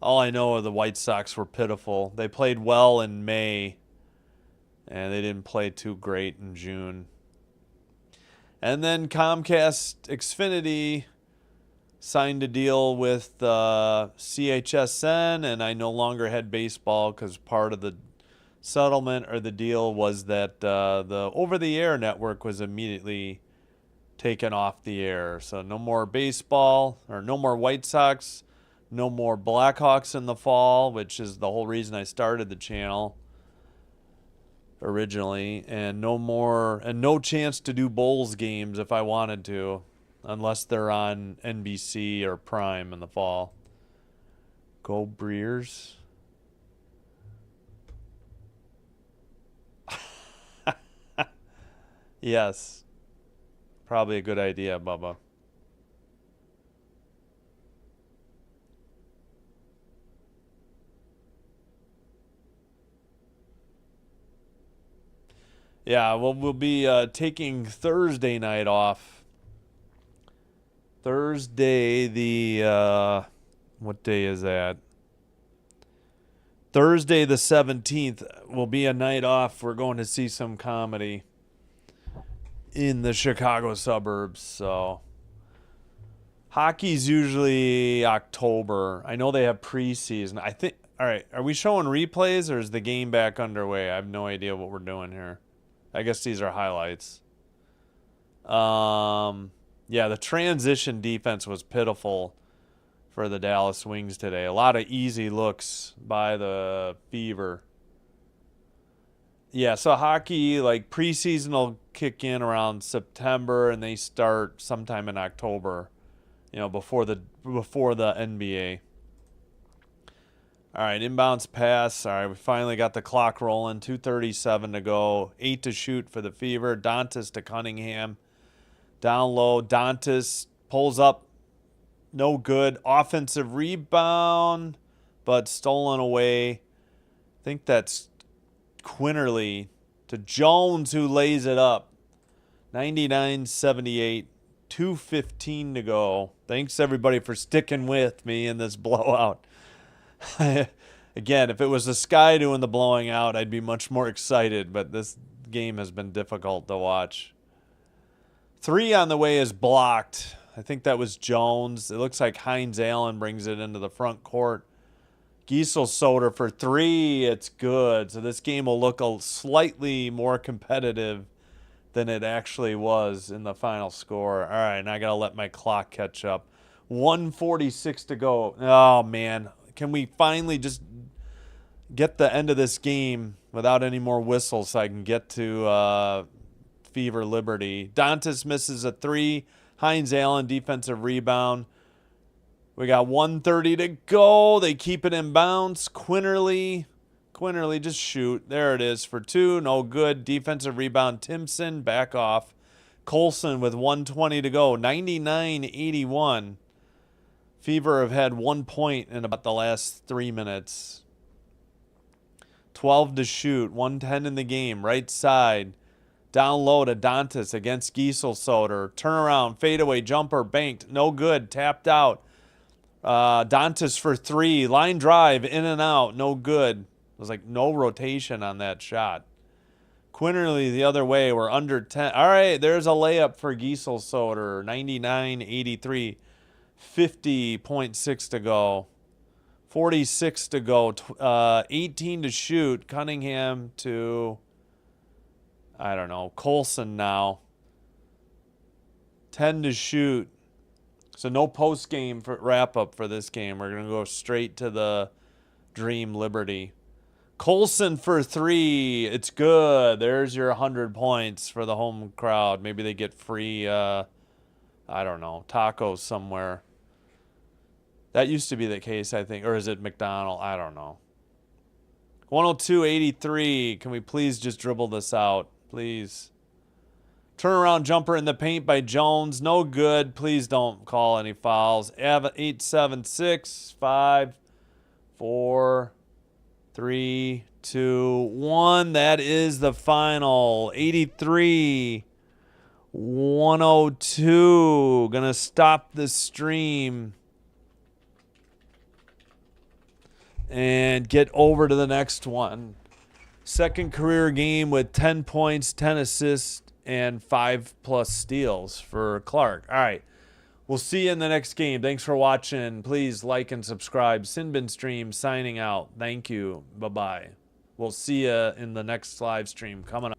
All I know are the White Sox were pitiful. They played well in May, and they didn't play too great in June. And then Comcast Xfinity signed a deal with CHSN, and I no longer had baseball because part of the settlement or the deal was that the over-the-air network was immediately taken off the air. So no more baseball, or no more White Sox, no more Blackhawks in the fall, which is the whole reason I started the channel originally, and no chance to do Bulls games if I wanted to, unless they're on NBC or Prime in the fall. Go Breers. Yes. Probably a good idea, Bubba. Yeah, well, we'll be taking Thursday night off. Thursday, what day is that? Thursday the 17th will be a night off. We're going to see some comedy in the Chicago suburbs. So hockey's usually October. I know they have preseason. I think. All right, are we showing replays or is the game back underway? I have no idea what we're doing here. I guess these are highlights. Yeah, the transition defense was pitiful for the Dallas Wings today. A lot of easy looks by the Fever. Yeah, so hockey, like preseason will kick in around September and they start sometime in October, before the NBA. All right, inbounds pass. All right, we finally got the clock rolling. 2:37 to go. 8 to shoot for the Fever. Dantas to Cunningham. Down low. Dantas pulls up. No good. Offensive rebound, but stolen away. I think that's Quinterly to Jones, who lays it up. 99-78. 2:15 to go. Thanks, everybody, for sticking with me in this blowout. Again, if it was the Sky doing the blowing out, I'd be much more excited, but this game has been difficult to watch. 3 on the way is blocked. I think that was Jones. It looks like Hines Allen brings it into the front court. Giesel-Soder for 3. It's good. So this game will look slightly more competitive than it actually was in the final score. All right, now I got to let my clock catch up. 1:46 to go. Oh, man. Can we finally just get the end of this game without any more whistles so I can get to Fever Liberty? Dantas misses a 3. Hines Allen defensive rebound. We got 1:30 to go. They keep it in bounds. Quinterly, just shoot. There it is for 2. No good. Defensive rebound. Timpson back off. Colson with 1:20 to go. 99-81. Fever have had 1 point in about the last 3 minutes. 12 to shoot. 1:10 in the game. Right side. Down low to Dantas against Giesel-Soder. Turnaround. Fadeaway jumper. Banked. No good. Tapped out. Dantas for 3. Line drive. In and out. No good. It was like no rotation on that shot. Quinterly the other way. We're under 10. All right. There's a layup for Giesel-Soder. 99-83. 50.6 to go. 46 to go. 18 to shoot. Cunningham to, I don't know, Colson now. 10 to shoot. So no post-game wrap-up for this game. We're going to go straight to the Dream Liberty. Colson for 3. It's good. There's your 100 points for the home crowd. Maybe they get free, I don't know, tacos somewhere. That used to be the case, I think. Or is it McDonald's? I don't know. 102.83. Can we please just dribble this out? Please. Turnaround jumper in the paint by Jones. No good. Please don't call any fouls. 8, 7, 6, 5, 4, 3, 2, 1. That is the final. 83. 102. Gonna stop the stream and get over to the next one. Second career game with 10 points, 10 assists, and 5+ steals for Clark. All right. We'll see you in the next game. Thanks for watching. Please like and subscribe. Sinbin Stream signing out. Thank you. Bye-bye. We'll see you in the next live stream coming up.